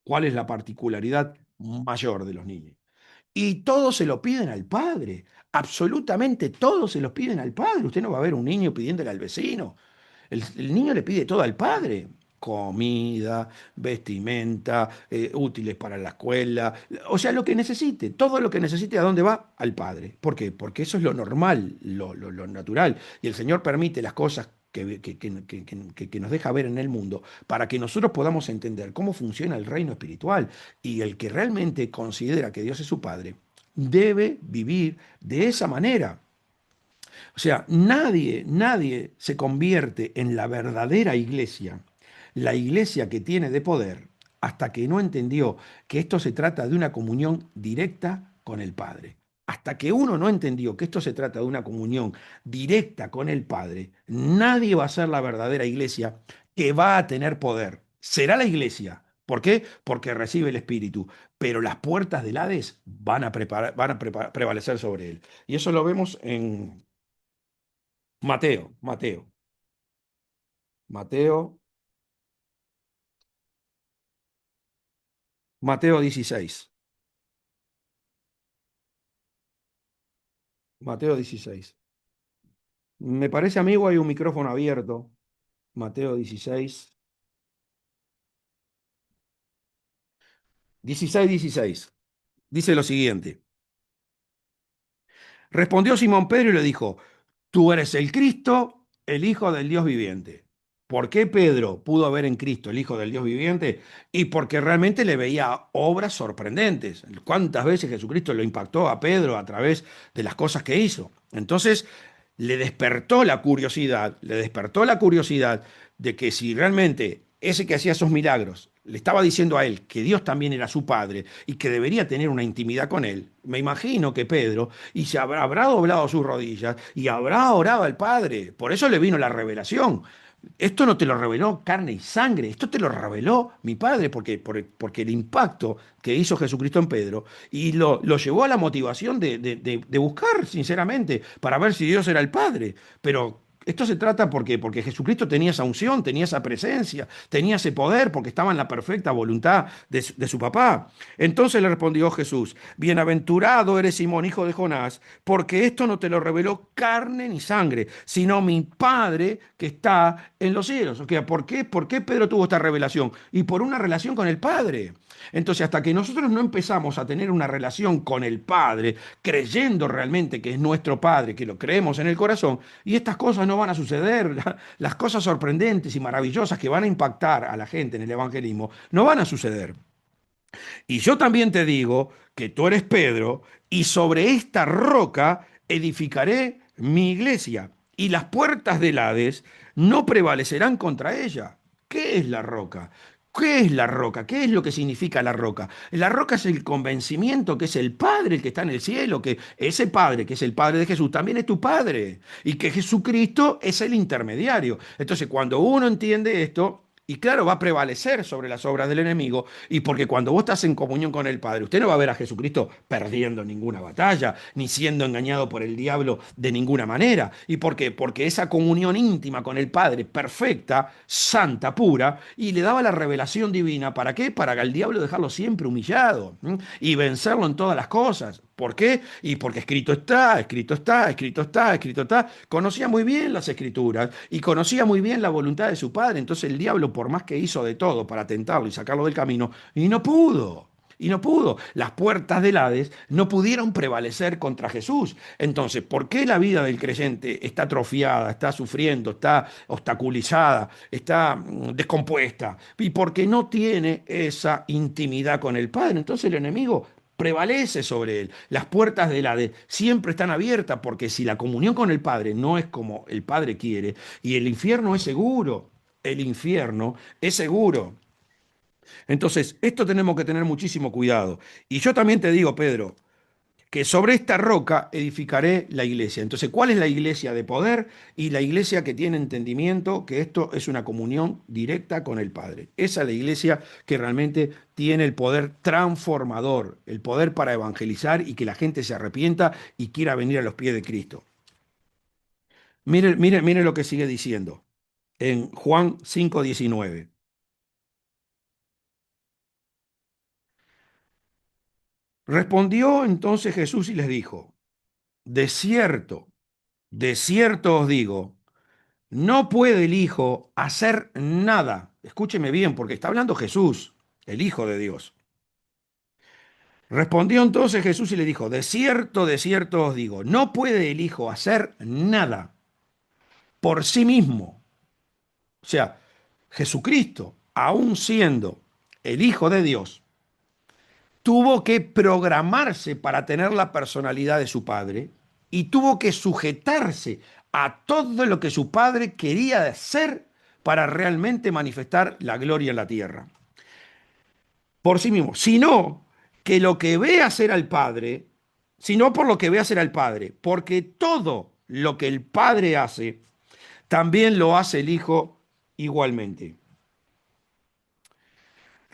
¿Cuál es la particularidad mayor de los niños? Y todos se lo piden al Padre, absolutamente todos se lo piden al Padre. Usted no va a ver un niño pidiéndole al vecino. El niño le pide todo al padre. Comida, vestimenta, útiles para la escuela, o sea, lo que necesite, todo lo que necesite, ¿a dónde va? Al Padre. ¿Por qué? Porque eso es lo normal, lo natural. Y el Señor permite las cosas que nos deja ver en el mundo para que nosotros podamos entender cómo funciona el reino espiritual. Y el que realmente considera que Dios es su Padre, debe vivir de esa manera. O sea, nadie se convierte en la verdadera iglesia, la iglesia que tiene de poder, hasta que no entendió que esto se trata de una comunión directa con el Padre. Hasta que uno no entendió que esto se trata de una comunión directa con el Padre, nadie va a ser la verdadera iglesia que va a tener poder. Será la iglesia. ¿Por qué? Porque recibe el Espíritu, pero las puertas del Hades van a prevalecer sobre él. Y eso lo vemos en Mateo, Mateo 16. Mateo 16. Me parece, amigo, hay un micrófono abierto. Mateo 16. 16. Dice lo siguiente. Respondió Simón Pedro y le dijo, tú eres el Cristo, el Hijo del Dios viviente. ¿Por qué Pedro pudo ver en Cristo el Hijo del Dios viviente? Y porque realmente le veía obras sorprendentes. ¿Cuántas veces Jesucristo lo impactó a Pedro a través de las cosas que hizo? Entonces le despertó la curiosidad de que si realmente ese que hacía esos milagros le estaba diciendo a él que Dios también era su padre y que debería tener una intimidad con él, me imagino que Pedro y habrá doblado sus rodillas y habrá orado al Padre. Por eso le vino la revelación. Esto no te lo reveló carne y sangre, esto te lo reveló mi Padre, porque el impacto que hizo Jesucristo en Pedro y lo llevó a la motivación de buscar, sinceramente, para ver si Dios era el Padre. Pero esto se trata porque Jesucristo tenía esa unción, tenía esa presencia, tenía ese poder, porque estaba en la perfecta voluntad de su papá. Entonces le respondió Jesús: Bienaventurado eres Simón, hijo de Jonás, porque esto no te lo reveló carne ni sangre, sino mi Padre que está en los cielos. O sea, ¿por qué Pedro tuvo esta revelación? Y por una relación con el Padre. Entonces, hasta que nosotros no empezamos a tener una relación con el Padre, creyendo realmente que es nuestro Padre, que lo creemos en el corazón, y estas cosas no van a suceder, las cosas sorprendentes y maravillosas que van a impactar a la gente en el evangelismo, no van a suceder. Y yo también te digo que tú eres Pedro, y sobre esta roca edificaré mi iglesia, y las puertas del Hades no prevalecerán contra ella. ¿Qué es la roca? ¿Qué es la roca? ¿Qué es lo que significa la roca? La roca es el convencimiento que es el Padre el que está en el cielo, que ese Padre, que es el Padre de Jesús, también es tu Padre, y que Jesucristo es el intermediario. Entonces, cuando uno entiende esto, y claro, va a prevalecer sobre las obras del enemigo, y porque cuando vos estás en comunión con el Padre, usted no va a ver a Jesucristo perdiendo ninguna batalla, ni siendo engañado por el diablo de ninguna manera. ¿Y por qué? Porque esa comunión íntima con el Padre, perfecta, santa, pura, y le daba la revelación divina. ¿Para qué? Para al diablo dejarlo siempre humillado, ¿m? Y vencerlo en todas las cosas. ¿Por qué? Y porque escrito está, escrito está, escrito está, escrito está. Conocía muy bien las escrituras y conocía muy bien la voluntad de su padre. Entonces el diablo, por más que hizo de todo para tentarlo y sacarlo del camino, y no pudo. Y no pudo. Las puertas del Hades no pudieron prevalecer contra Jesús. Entonces, ¿por qué la vida del creyente está atrofiada, está sufriendo, está obstaculizada, está descompuesta? Y porque no tiene esa intimidad con el Padre. Entonces el enemigo prevalece sobre él. Las puertas del Hades siempre están abiertas, porque si la comunión con el Padre no es como el Padre quiere, y el infierno es seguro, el infierno es seguro. Entonces, esto tenemos que tener muchísimo cuidado. Y yo también te digo, Pedro, que sobre esta roca edificaré la iglesia. Entonces, ¿cuál es la iglesia de poder? Y la iglesia que tiene entendimiento que esto es una comunión directa con el Padre. Esa es la iglesia que realmente tiene el poder transformador, el poder para evangelizar y que la gente se arrepienta y quiera venir a los pies de Cristo. Mire, mire, mire lo que sigue diciendo en Juan 5:19. Respondió entonces Jesús y les dijo: de cierto os digo, no puede el Hijo hacer nada. Escúcheme bien, porque está hablando Jesús, el Hijo de Dios. Respondió entonces Jesús y le dijo: de cierto os digo, no puede el Hijo hacer nada por sí mismo. O sea, Jesucristo, aun siendo el Hijo de Dios, tuvo que programarse para tener la personalidad de su Padre y tuvo que sujetarse a todo lo que su Padre quería hacer para realmente manifestar la gloria en la tierra. Por sí mismo, sino que lo que ve hacer al Padre, sino por lo que ve hacer al Padre, porque todo lo que el Padre hace, también lo hace el Hijo igualmente.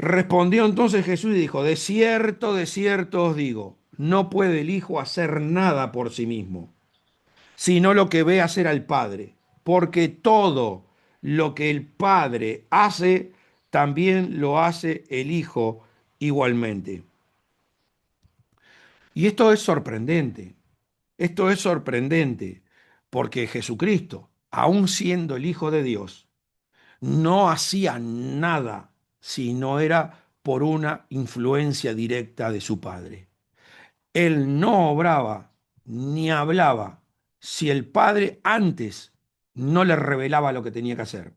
Respondió entonces Jesús y dijo: de cierto os digo, no puede el Hijo hacer nada por sí mismo, sino lo que ve hacer al Padre, porque todo lo que el Padre hace, también lo hace el Hijo igualmente. Y esto es sorprendente, porque Jesucristo, aun siendo el Hijo de Dios, no hacía nada si no era por una influencia directa de su Padre. Él no obraba ni hablaba si el Padre antes no le revelaba lo que tenía que hacer.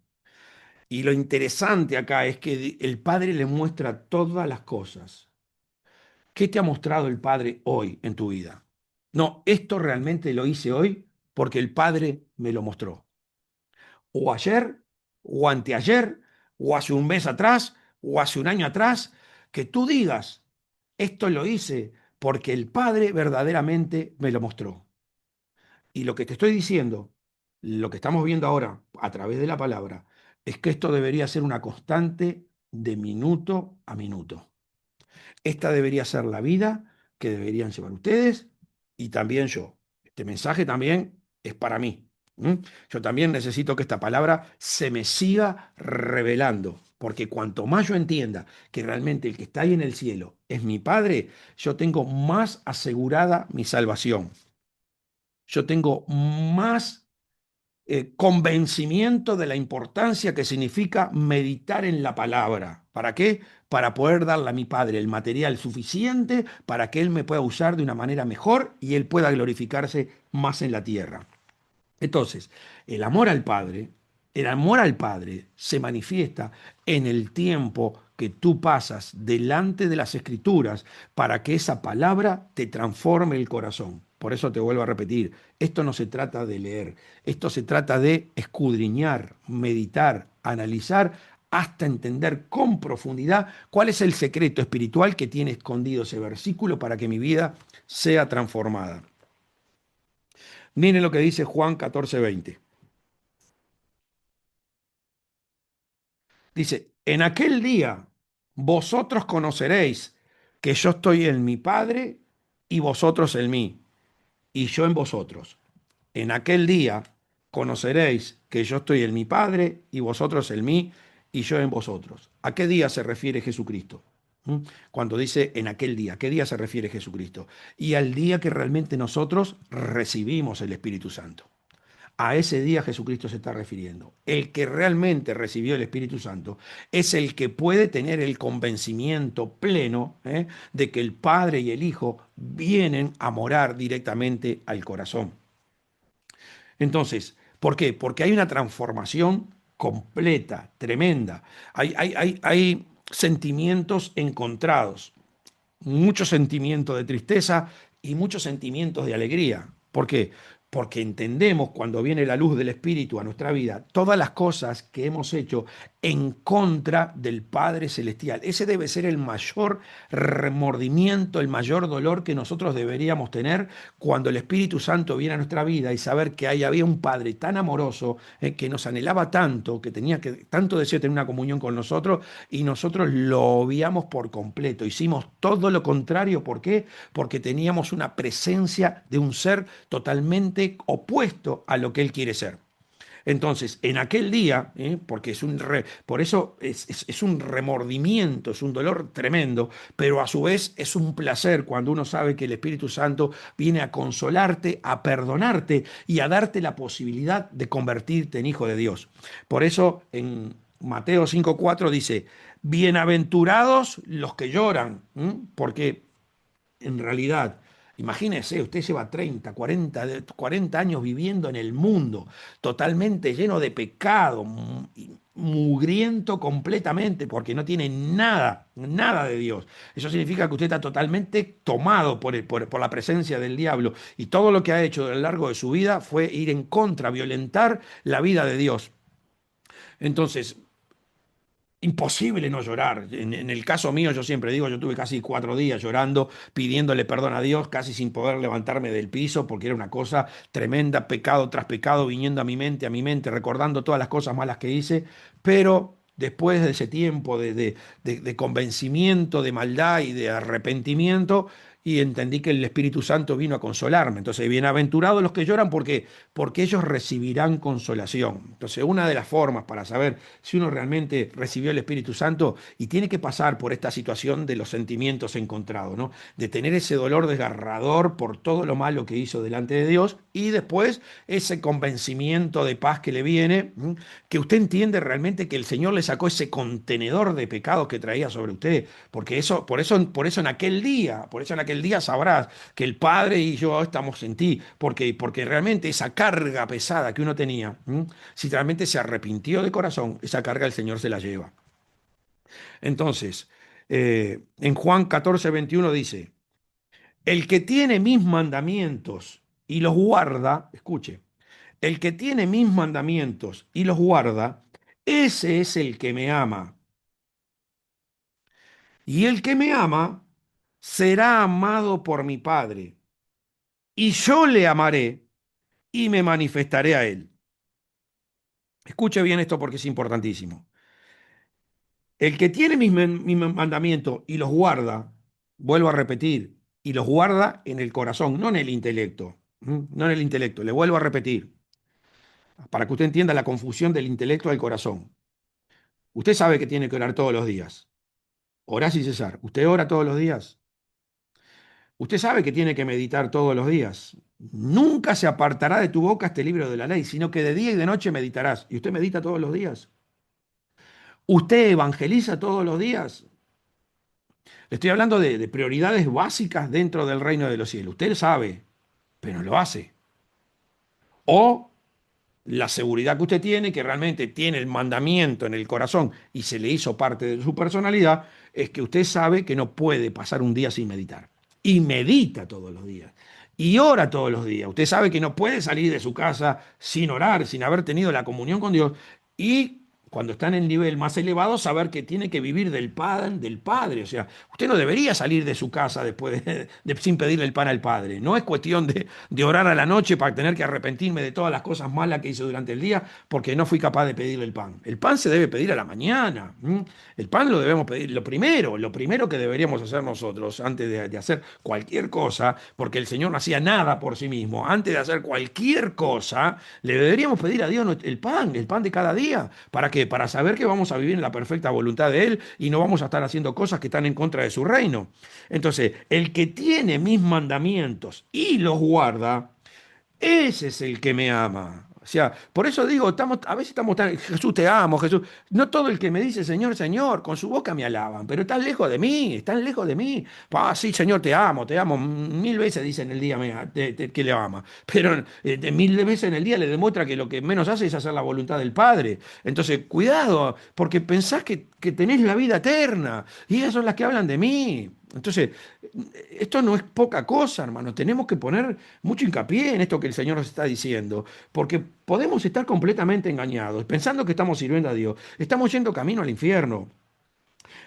Y lo interesante acá es que el Padre le muestra todas las cosas. ¿Qué te ha mostrado el Padre hoy en tu vida? No, esto realmente lo hice hoy porque el Padre me lo mostró. O ayer, o anteayer, o hace un mes atrás, o hace un año atrás, que tú digas, esto lo hice porque el Padre verdaderamente me lo mostró. Y lo que te estoy diciendo, lo que estamos viendo ahora a través de la palabra, es que esto debería ser una constante de minuto a minuto. Esta debería ser la vida que deberían llevar ustedes y también yo. Este mensaje también es para mí. ¿M? Yo también necesito que esta palabra se me siga revelando, porque cuanto más yo entienda que realmente el que está ahí en el cielo es mi Padre, yo tengo más asegurada mi salvación. Yo tengo más convencimiento de la importancia que significa meditar en la palabra. ¿Para qué? Para poder darle a mi Padre el material suficiente para que Él me pueda usar de una manera mejor y Él pueda glorificarse más en la tierra. Entonces, el amor al Padre, el amor al Padre se manifiesta en el tiempo que tú pasas delante de las Escrituras para que esa palabra te transforme el corazón. Por eso te vuelvo a repetir, esto no se trata de leer, esto se trata de escudriñar, meditar, analizar hasta entender con profundidad cuál es el secreto espiritual que tiene escondido ese versículo para que mi vida sea transformada. Miren lo que dice Juan 14:20. Dice, en aquel día vosotros conoceréis que yo estoy en mi Padre y vosotros en mí, y yo en vosotros. En aquel día conoceréis que yo estoy en mi Padre y vosotros en mí, y yo en vosotros. ¿A qué día se refiere Jesucristo? ¿Mm? Cuando dice en aquel día, ¿a qué día se refiere Jesucristo? Y al día que realmente nosotros recibimos el Espíritu Santo. A ese día Jesucristo se está refiriendo. El que realmente recibió el Espíritu Santo es el que puede tener el convencimiento pleno de que el Padre y el Hijo vienen a morar directamente al corazón. Entonces, ¿por qué? Porque hay una transformación completa, tremenda. Hay sentimientos encontrados, mucho sentimiento de tristeza y muchos sentimientos de alegría. ¿Por qué? Porque entendemos cuando viene la luz del Espíritu a nuestra vida, todas las cosas que hemos hecho en contra del Padre Celestial. Ese debe ser el mayor remordimiento, el mayor dolor que nosotros deberíamos tener cuando el Espíritu Santo viene a nuestra vida y saber que ahí había un Padre tan amoroso, que nos anhelaba tanto, que tenía que tanto deseo tener una comunión con nosotros y nosotros lo obviamos por completo. Hicimos todo lo contrario. ¿Por qué? Porque teníamos una presencia de un ser totalmente opuesto a lo que Él quiere ser. Entonces, en aquel día, porque por eso es un remordimiento, es un dolor tremendo, pero a su vez es un placer cuando uno sabe que el Espíritu Santo viene a consolarte, a perdonarte y a darte la posibilidad de convertirte en hijo de Dios. Por eso en Mateo 5:4 dice, bienaventurados los que lloran, porque en realidad, imagínese, usted lleva 30, 40 años viviendo en el mundo, totalmente lleno de pecado, mugriento completamente, porque no tiene nada, nada de Dios. Eso significa que usted está totalmente tomado por la presencia del diablo. Y todo lo que ha hecho a lo largo de su vida fue ir en contra, violentar la vida de Dios. Entonces, imposible no llorar. En el caso mío, yo siempre digo, yo tuve casi 4 días llorando, pidiéndole perdón a Dios, casi sin poder levantarme del piso, porque era una cosa tremenda, pecado tras pecado, viniendo a mi mente, recordando todas las cosas malas que hice, pero después de ese tiempo de convencimiento, de maldad y de arrepentimiento, y entendí que el Espíritu Santo vino a consolarme. Entonces, bienaventurados los que lloran, porque ellos recibirán consolación. Entonces, una de las formas para saber si uno realmente recibió el Espíritu Santo y tiene que pasar por esta situación de los sentimientos encontrados, ¿no? De tener ese dolor desgarrador por todo lo malo que hizo delante de Dios y después ese convencimiento de paz que le viene, que usted entiende realmente que el Señor le sacó ese contenedor de pecados que traía sobre usted, porque por eso en aquel día aquel día sabrás que el Padre y yo estamos en ti, porque realmente esa carga pesada que uno tenía, si realmente se arrepintió de corazón, esa carga el Señor se la lleva. Entonces, en Juan 14:21 dice, el que tiene mis mandamientos y los guarda, escuche, el que tiene mis mandamientos y los guarda, ese es el que me ama. Y el que me ama será amado por mi Padre. Y yo le amaré y me manifestaré a él. Escuche bien esto porque es importantísimo. El que tiene mis mandamientos y los guarda, vuelvo a repetir, y los guarda en el corazón, no en el intelecto. No en el intelecto, le vuelvo a repetir, para que usted entienda la confusión del intelecto al corazón. Usted sabe que tiene que orar todos los días. Orá sin cesar. ¿Usted ora todos los días? Usted sabe que tiene que meditar todos los días. Nunca se apartará de tu boca este libro de la ley, sino que de día y de noche meditarás. ¿Y usted medita todos los días? ¿Usted evangeliza todos los días? Le estoy hablando de prioridades básicas dentro del reino de los cielos. Usted sabe, pero no lo hace. O la seguridad que usted tiene, que realmente tiene el mandamiento en el corazón y se le hizo parte de su personalidad, es que usted sabe que no puede pasar un día sin meditar. Y medita todos los días. Y ora todos los días. Usted sabe que no puede salir de su casa sin orar, sin haber tenido la comunión con Dios. Y cuando está en el nivel más elevado, saber que tiene que vivir del pan del Padre. O sea, usted no debería salir de su casa después sin pedirle el pan al Padre. No es cuestión de orar a la noche para tener que arrepentirme de todas las cosas malas que hice durante el día porque no fui capaz de pedirle el pan. El pan se debe pedir a la mañana. El pan lo debemos pedir. Lo primero que deberíamos hacer nosotros antes de hacer cualquier cosa, porque el Señor no hacía nada por sí mismo, antes de hacer cualquier cosa, le deberíamos pedir a Dios el pan de cada día. ¿Para qué? Para saber que vamos a vivir en la perfecta voluntad de Él y no vamos a estar haciendo cosas que están en contra de su reino. Entonces, el que tiene mis mandamientos y los guarda, ese es el que me ama. O sea, por eso digo, a veces estamos tan, Jesús te amo, Jesús. No todo el que me dice Señor, Señor, con su boca me alaban, pero están lejos de mí, están lejos de mí. Sí, Señor, te amo. 1000 veces dice en el día que le ama, pero 1000 veces en el día le demuestra que lo que menos hace es hacer la voluntad del Padre. Entonces, cuidado, porque pensás que tenés la vida eterna y ellas son las que hablan de mí. Entonces, esto no es poca cosa, hermano. Tenemos que poner mucho hincapié en esto que el Señor nos está diciendo, porque podemos estar completamente engañados, pensando que estamos sirviendo a Dios. Estamos yendo camino al infierno.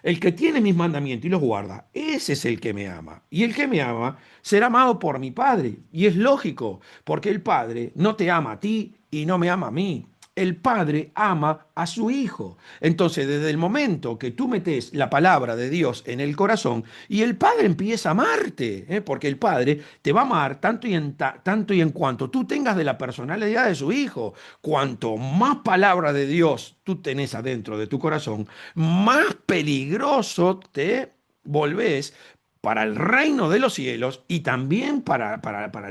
El que tiene mis mandamientos y los guarda, ese es el que me ama. Y el que me ama será amado por mi Padre. Y es lógico, porque el Padre no te ama a ti y no me ama a mí. El Padre ama a su Hijo. Entonces, desde el momento que tú metes la palabra de Dios en el corazón y el Padre empieza a amarte, porque el Padre te va a amar tanto y en cuanto tú tengas de la personalidad de su Hijo. Cuanto más palabra de Dios tú tenés adentro de tu corazón, más peligroso te volvés para el reino de los cielos y también para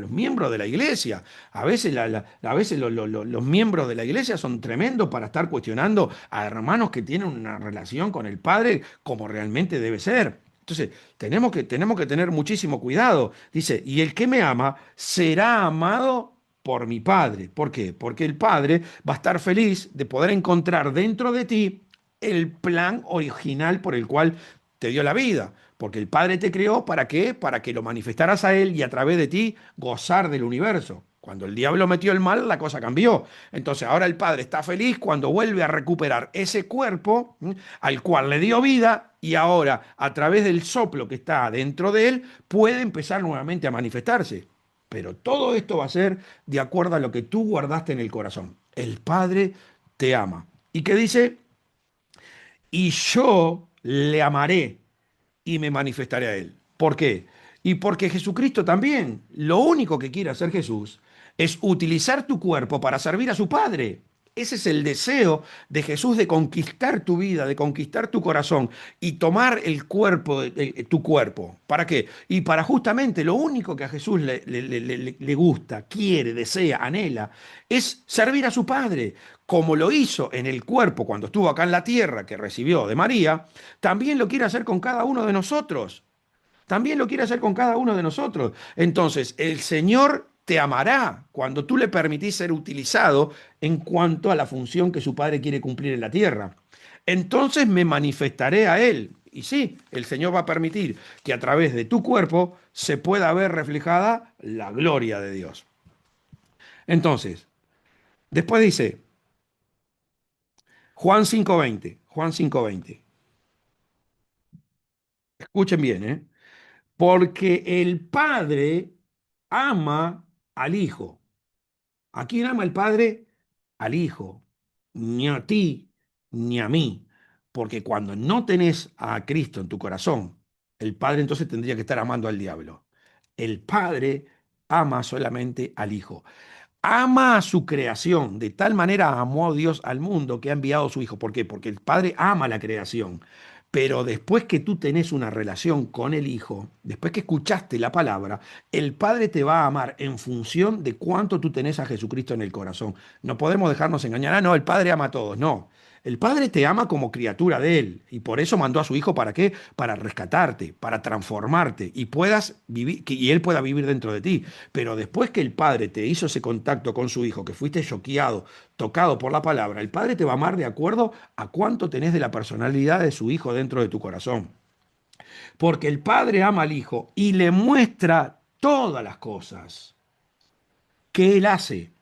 los miembros de la iglesia. A veces, a veces los miembros de la iglesia son tremendos para estar cuestionando a hermanos que tienen una relación con el Padre como realmente debe ser. Entonces, tenemos que tener muchísimo cuidado. Dice, y el que me ama será amado por mi Padre. ¿Por qué? Porque el Padre va a estar feliz de poder encontrar dentro de ti el plan original por el cual te dio la vida. Porque el Padre te creó ¿para qué? Para que lo manifestaras a Él y a través de ti gozar del universo. Cuando el diablo metió el mal, la cosa cambió. Entonces ahora el Padre está feliz cuando vuelve a recuperar ese cuerpo al cual le dio vida y ahora a través del soplo que está dentro de Él puede empezar nuevamente a manifestarse. Pero todo esto va a ser de acuerdo a lo que tú guardaste en el corazón. El Padre te ama. ¿Y qué dice? Y yo le amaré y me manifestaré a él. ¿Por qué? Y porque Jesucristo también, lo único que quiere hacer Jesús es utilizar tu cuerpo para servir a su Padre. Ese es el deseo de Jesús de conquistar tu vida, de conquistar tu corazón y tomar el cuerpo, tu cuerpo. ¿Para qué? Y para justamente lo único que a Jesús le gusta, quiere, desea, anhela, es servir a su Padre. Como lo hizo en el cuerpo cuando estuvo acá en la tierra, que recibió de María, también lo quiere hacer con cada uno de nosotros. también lo quiere hacer con cada uno de nosotros. Entonces, el Señor te amará cuando tú le permitís ser utilizado en cuanto a la función que su Padre quiere cumplir en la tierra. Entonces me manifestaré a Él. Y sí, el Señor va a permitir que a través de tu cuerpo se pueda ver reflejada la gloria de Dios. Entonces, después dice, Juan 5:20, escuchen bien, ¿eh? Porque el Padre ama al Hijo. ¿A quién ama el Padre? Al Hijo. Ni a ti, ni a mí. Porque cuando no tenés a Cristo en tu corazón, el Padre entonces tendría que estar amando al diablo. El Padre ama solamente al Hijo. Ama a su creación. De tal manera amó a Dios al mundo que ha enviado a su Hijo. ¿Por qué? Porque el Padre ama la creación. Pero después que tú tenés una relación con el Hijo, después que escuchaste la palabra, el Padre te va a amar en función de cuánto tú tenés a Jesucristo en el corazón. No podemos dejarnos engañar. Ah, no, el Padre ama a todos. No. El Padre te ama como criatura de Él y por eso mandó a su Hijo ¿para qué? Para rescatarte, para transformarte y puedas vivir, y Él pueda vivir dentro de ti. Pero después que el Padre te hizo ese contacto con su Hijo, que fuiste choqueado, tocado por la palabra, el Padre te va a amar de acuerdo a cuánto tenés de la personalidad de su Hijo dentro de tu corazón. Porque el Padre ama al Hijo y le muestra todas las cosas que Él hace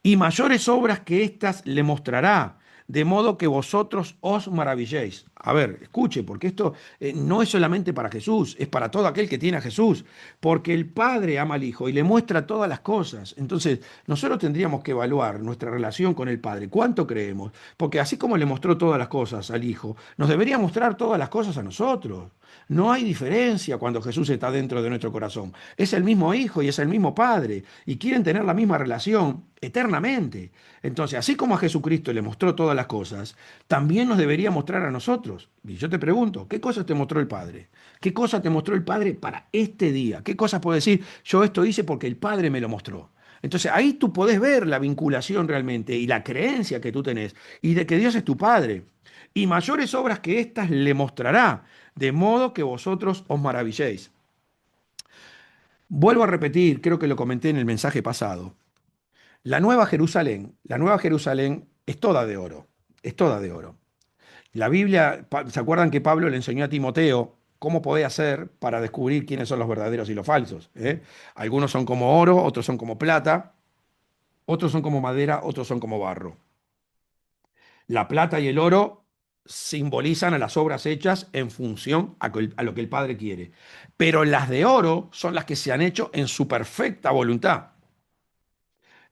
y mayores obras que éstas le mostrará, de modo que vosotros os maravilléis. A ver, escuche, porque esto no es solamente para Jesús, es para todo aquel que tiene a Jesús, porque el Padre ama al Hijo y le muestra todas las cosas. Entonces, nosotros tendríamos que evaluar nuestra relación con el Padre, cuánto creemos, porque así como le mostró todas las cosas al Hijo, nos debería mostrar todas las cosas a nosotros. No hay diferencia cuando Jesús está dentro de nuestro corazón. Es el mismo Hijo y es el mismo Padre y quieren tener la misma relación eternamente. Entonces, así como a Jesucristo le mostró todas las cosas, también nos debería mostrar a nosotros. Y yo te pregunto, ¿qué cosas te mostró el Padre? ¿Qué cosas te mostró el Padre para este día? ¿Qué cosas puedo decir? Yo esto hice porque el Padre me lo mostró. Entonces ahí tú podés ver la vinculación realmente y la creencia que tú tenés y de que Dios es tu Padre. Y mayores obras que éstas le mostrará, de modo que vosotros os maravilléis. Vuelvo a repetir, creo que lo comenté en el mensaje pasado. La Nueva Jerusalén es toda de oro, es toda de oro. La Biblia, ¿se acuerdan que Pablo le enseñó a Timoteo cómo podía hacer para descubrir quiénes son los verdaderos y los falsos? ¿Eh? Algunos son como oro, otros son como plata, otros son como madera, otros son como barro. La plata y el oro simbolizan a las obras hechas en función a lo que el Padre quiere. Pero las de oro son las que se han hecho en su perfecta voluntad.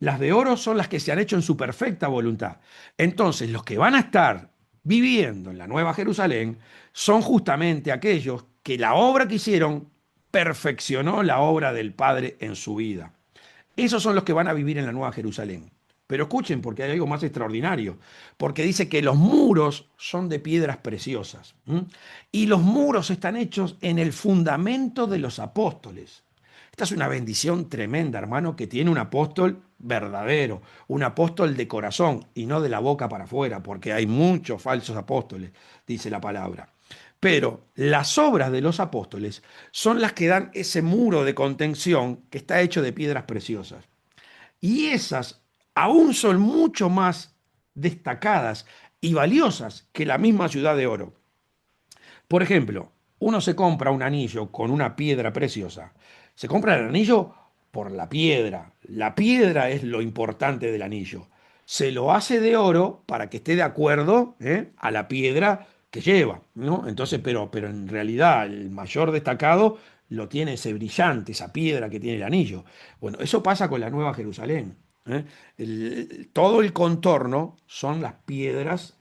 Las de oro son las que se han hecho en su perfecta voluntad. Entonces, los que van a estar viviendo en la Nueva Jerusalén son justamente aquellos que la obra que hicieron perfeccionó la obra del Padre en su vida. Esos son los que van a vivir en la Nueva Jerusalén. Pero escuchen, porque hay algo más extraordinario, porque dice que los muros son de piedras preciosas. ¿M? Y los muros están hechos en el fundamento de los apóstoles. Esta es una bendición tremenda, hermano, que tiene un apóstol verdadero, un apóstol de corazón y no de la boca para afuera, porque hay muchos falsos apóstoles, dice la palabra. Pero las obras de los apóstoles son las que dan ese muro de contención que está hecho de piedras preciosas. Y esas aún son mucho más destacadas y valiosas que la misma ciudad de oro. Por ejemplo, uno se compra un anillo con una piedra preciosa. Se compra el anillo por la piedra. La piedra es lo importante del anillo. Se lo hace de oro para que esté de acuerdo, a la piedra que lleva, ¿no? Entonces, pero en realidad el mayor destacado lo tiene ese brillante, esa piedra que tiene el anillo. Bueno, eso pasa con la Nueva Jerusalén. ¿Eh? Todo el contorno son las piedras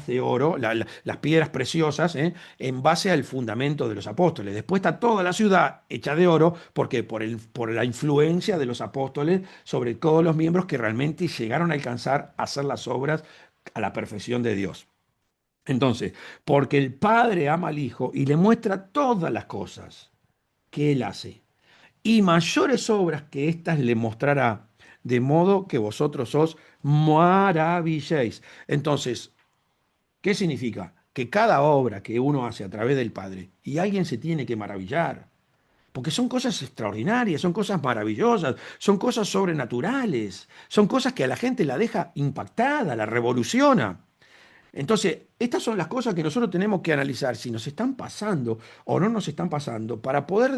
de oro, las piedras preciosas, en base al fundamento de los apóstoles. Después está toda la ciudad hecha de oro, porque por la influencia de los apóstoles sobre todos los miembros que realmente llegaron a alcanzar a hacer las obras a la perfección de Dios. Entonces, porque el Padre ama al Hijo y le muestra todas las cosas que Él hace y mayores obras que éstas le mostrará, de modo que vosotros os maravilléis. Entonces, ¿qué significa? que cada obra que uno hace a través del Padre, y alguien se tiene que maravillar, porque son cosas extraordinarias, son cosas maravillosas, son cosas sobrenaturales, son cosas que a la gente la deja impactada, la revoluciona. Entonces, estas son las cosas que nosotros tenemos que analizar si nos están pasando o no nos están pasando para poder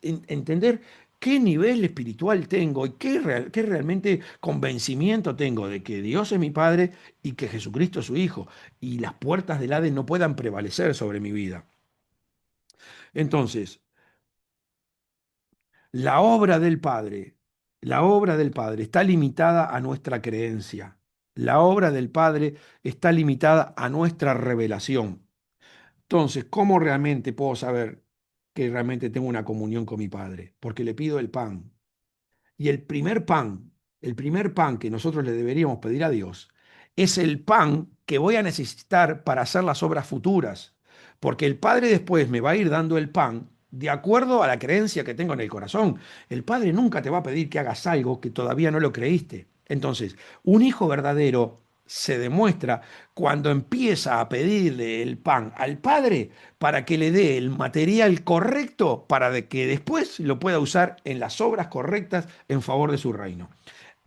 entender qué nivel espiritual tengo y qué realmente convencimiento tengo de que Dios es mi Padre y que Jesucristo es su Hijo y las puertas del Hades no puedan prevalecer sobre mi vida. Entonces, la obra del Padre, la obra del Padre está limitada a nuestra creencia. La obra del Padre está limitada a nuestra revelación. Entonces, ¿cómo realmente puedo saber que realmente tengo una comunión con mi Padre? Porque le pido el pan. Y el primer pan que nosotros le deberíamos pedir a Dios, es el pan que voy a necesitar para hacer las obras futuras. Porque el Padre después me va a ir dando el pan de acuerdo a la creencia que tengo en el corazón. El Padre nunca te va a pedir que hagas algo que todavía no lo creíste. Entonces, un hijo verdadero se demuestra cuando empieza a pedirle el pan al Padre para que le dé el material correcto para que después lo pueda usar en las obras correctas en favor de su reino.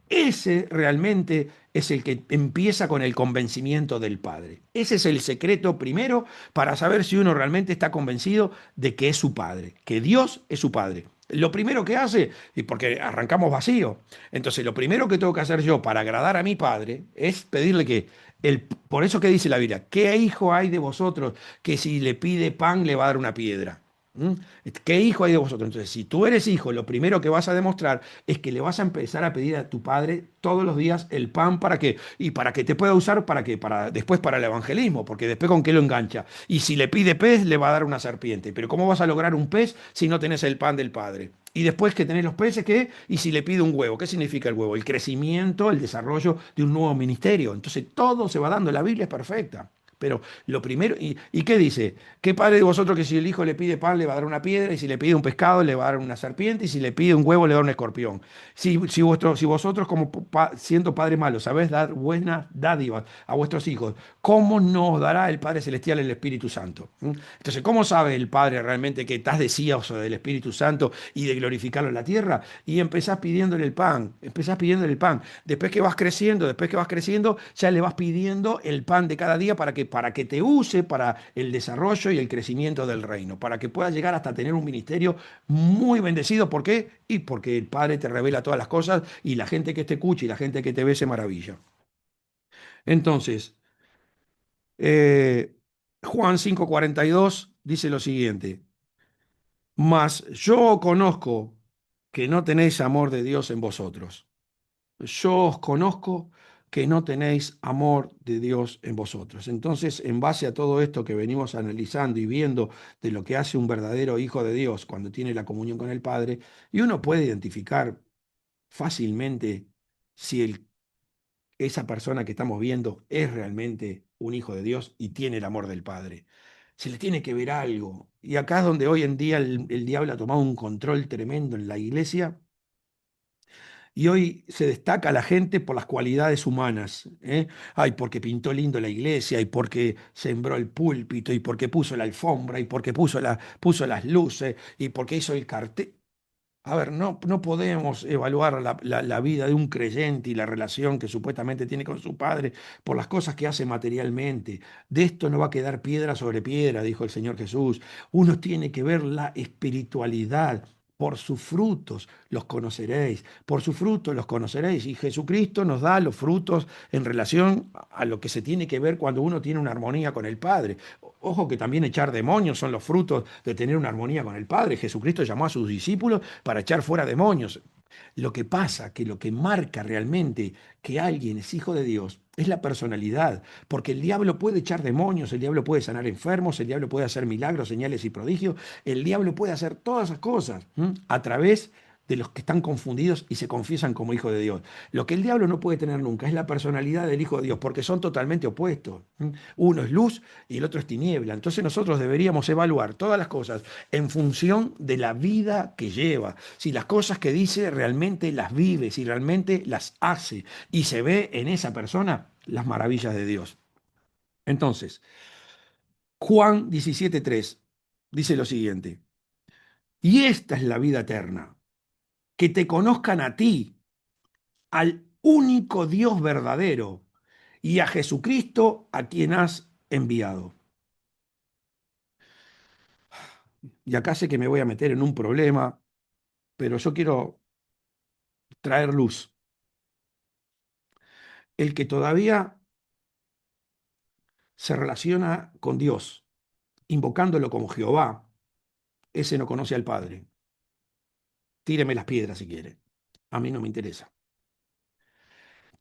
Ese realmente es el que empieza con el convencimiento del Padre. Ese es el secreto primero para saber si uno realmente está convencido de que es su Padre, que Dios es su Padre. Lo primero que hace, y porque arrancamos vacío, entonces lo primero que tengo que hacer yo para agradar a mi Padre es pedirle que, por eso que dice la Biblia, ¿qué hijo hay de vosotros que si le pide pan le va a dar una piedra? ¿Mm? ¿Qué hijo hay de vosotros? Entonces, si tú eres hijo, lo primero que vas a demostrar es que le vas a empezar a pedir a tu padre todos los días el pan para que, y para que te pueda usar para que, para después para el evangelismo, porque después con qué lo engancha. Y si le pide pez, le va a dar una serpiente. Pero ¿cómo vas a lograr un pez si no tenés el pan del padre? Y después que tenés los peces, ¿qué? Y si le pide un huevo, ¿qué significa el huevo? El crecimiento, el desarrollo de un nuevo ministerio. Entonces todo se va dando, la Biblia es perfecta. Pero lo primero, ¿y qué dice? ¿Qué padre de vosotros que si el hijo le pide pan le va a dar una piedra, y si le pide un pescado le va a dar una serpiente, y si le pide un huevo le va a dar un escorpión? Si vosotros como siendo padres malos sabéis dar buenas dádivas a vuestros hijos, ¿cómo no os dará el Padre Celestial el Espíritu Santo? ¿Mm? Entonces, ¿cómo sabe el Padre realmente que estás deseoso del Espíritu Santo y de glorificarlo en la tierra? Y empezás pidiéndole el pan, empezás pidiéndole el pan. Después que vas creciendo, ya le vas pidiendo el pan de cada día para que te use para el desarrollo y el crecimiento del reino, para que puedas llegar hasta tener un ministerio muy bendecido. ¿Por qué? Y porque el Padre te revela todas las cosas y la gente que te escucha y la gente que te ve se maravilla. Entonces, eh, Juan 5:42 dice lo siguiente: Mas yo conozco que no tenéis amor de Dios en vosotros. Yo os conozco que no tenéis amor de Dios en vosotros. Entonces, en base a todo esto que venimos analizando y viendo de lo que hace un verdadero hijo de Dios cuando tiene la comunión con el Padre, y uno puede identificar fácilmente si esa persona que estamos viendo es realmente un hijo de Dios y tiene el amor del Padre. Se le tiene que ver algo. Y acá es donde hoy en día el diablo ha tomado un control tremendo en la iglesia y hoy se destaca a la gente por las cualidades humanas, ¿eh? Ay, porque pintó lindo la iglesia, y porque sembró el púlpito, y porque puso la alfombra, y porque puso las luces, y porque hizo el cartel. A ver, no podemos evaluar la vida de un creyente y la relación que supuestamente tiene con su padre por las cosas que hace materialmente. De esto no va a quedar piedra sobre piedra, dijo el Señor Jesús. Uno tiene que ver la espiritualidad. Por sus frutos los conoceréis, por sus frutos los conoceréis. Y Jesucristo nos da los frutos en relación a lo que se tiene que ver cuando uno tiene una armonía con el Padre. Ojo que también echar demonios son los frutos de tener una armonía con el Padre. Jesucristo llamó a sus discípulos para echar fuera demonios. Lo que pasa, que lo que marca realmente que alguien es hijo de Dios es la personalidad, porque el diablo puede echar demonios, el diablo puede sanar enfermos, el diablo puede hacer milagros, señales y prodigios, el diablo puede hacer todas esas cosas a través de los que están confundidos y se confiesan como hijo de Dios. Lo que el diablo no puede tener nunca es la personalidad del hijo de Dios, porque son totalmente opuestos. Uno es luz y el otro es tiniebla. Entonces nosotros deberíamos evaluar todas las cosas en función de la vida que lleva. Si las cosas que dice realmente las vive, si realmente las hace y se ve en esa persona las maravillas de Dios. Entonces, Juan 17:3 dice lo siguiente: y esta es la vida eterna, que te conozcan a ti, al único Dios verdadero, y a Jesucristo a quien has enviado. Y acá sé que me voy a meter en un problema, pero yo quiero traer luz. El que todavía se relaciona con Dios, invocándolo como Jehová, ese no conoce al Padre. Tíreme las piedras si quiere. A mí no me interesa.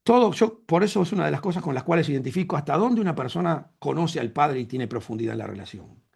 Todo, yo, por eso es una de las cosas con las cuales identifico hasta dónde una persona conoce al Padre y tiene profundidad en la relación.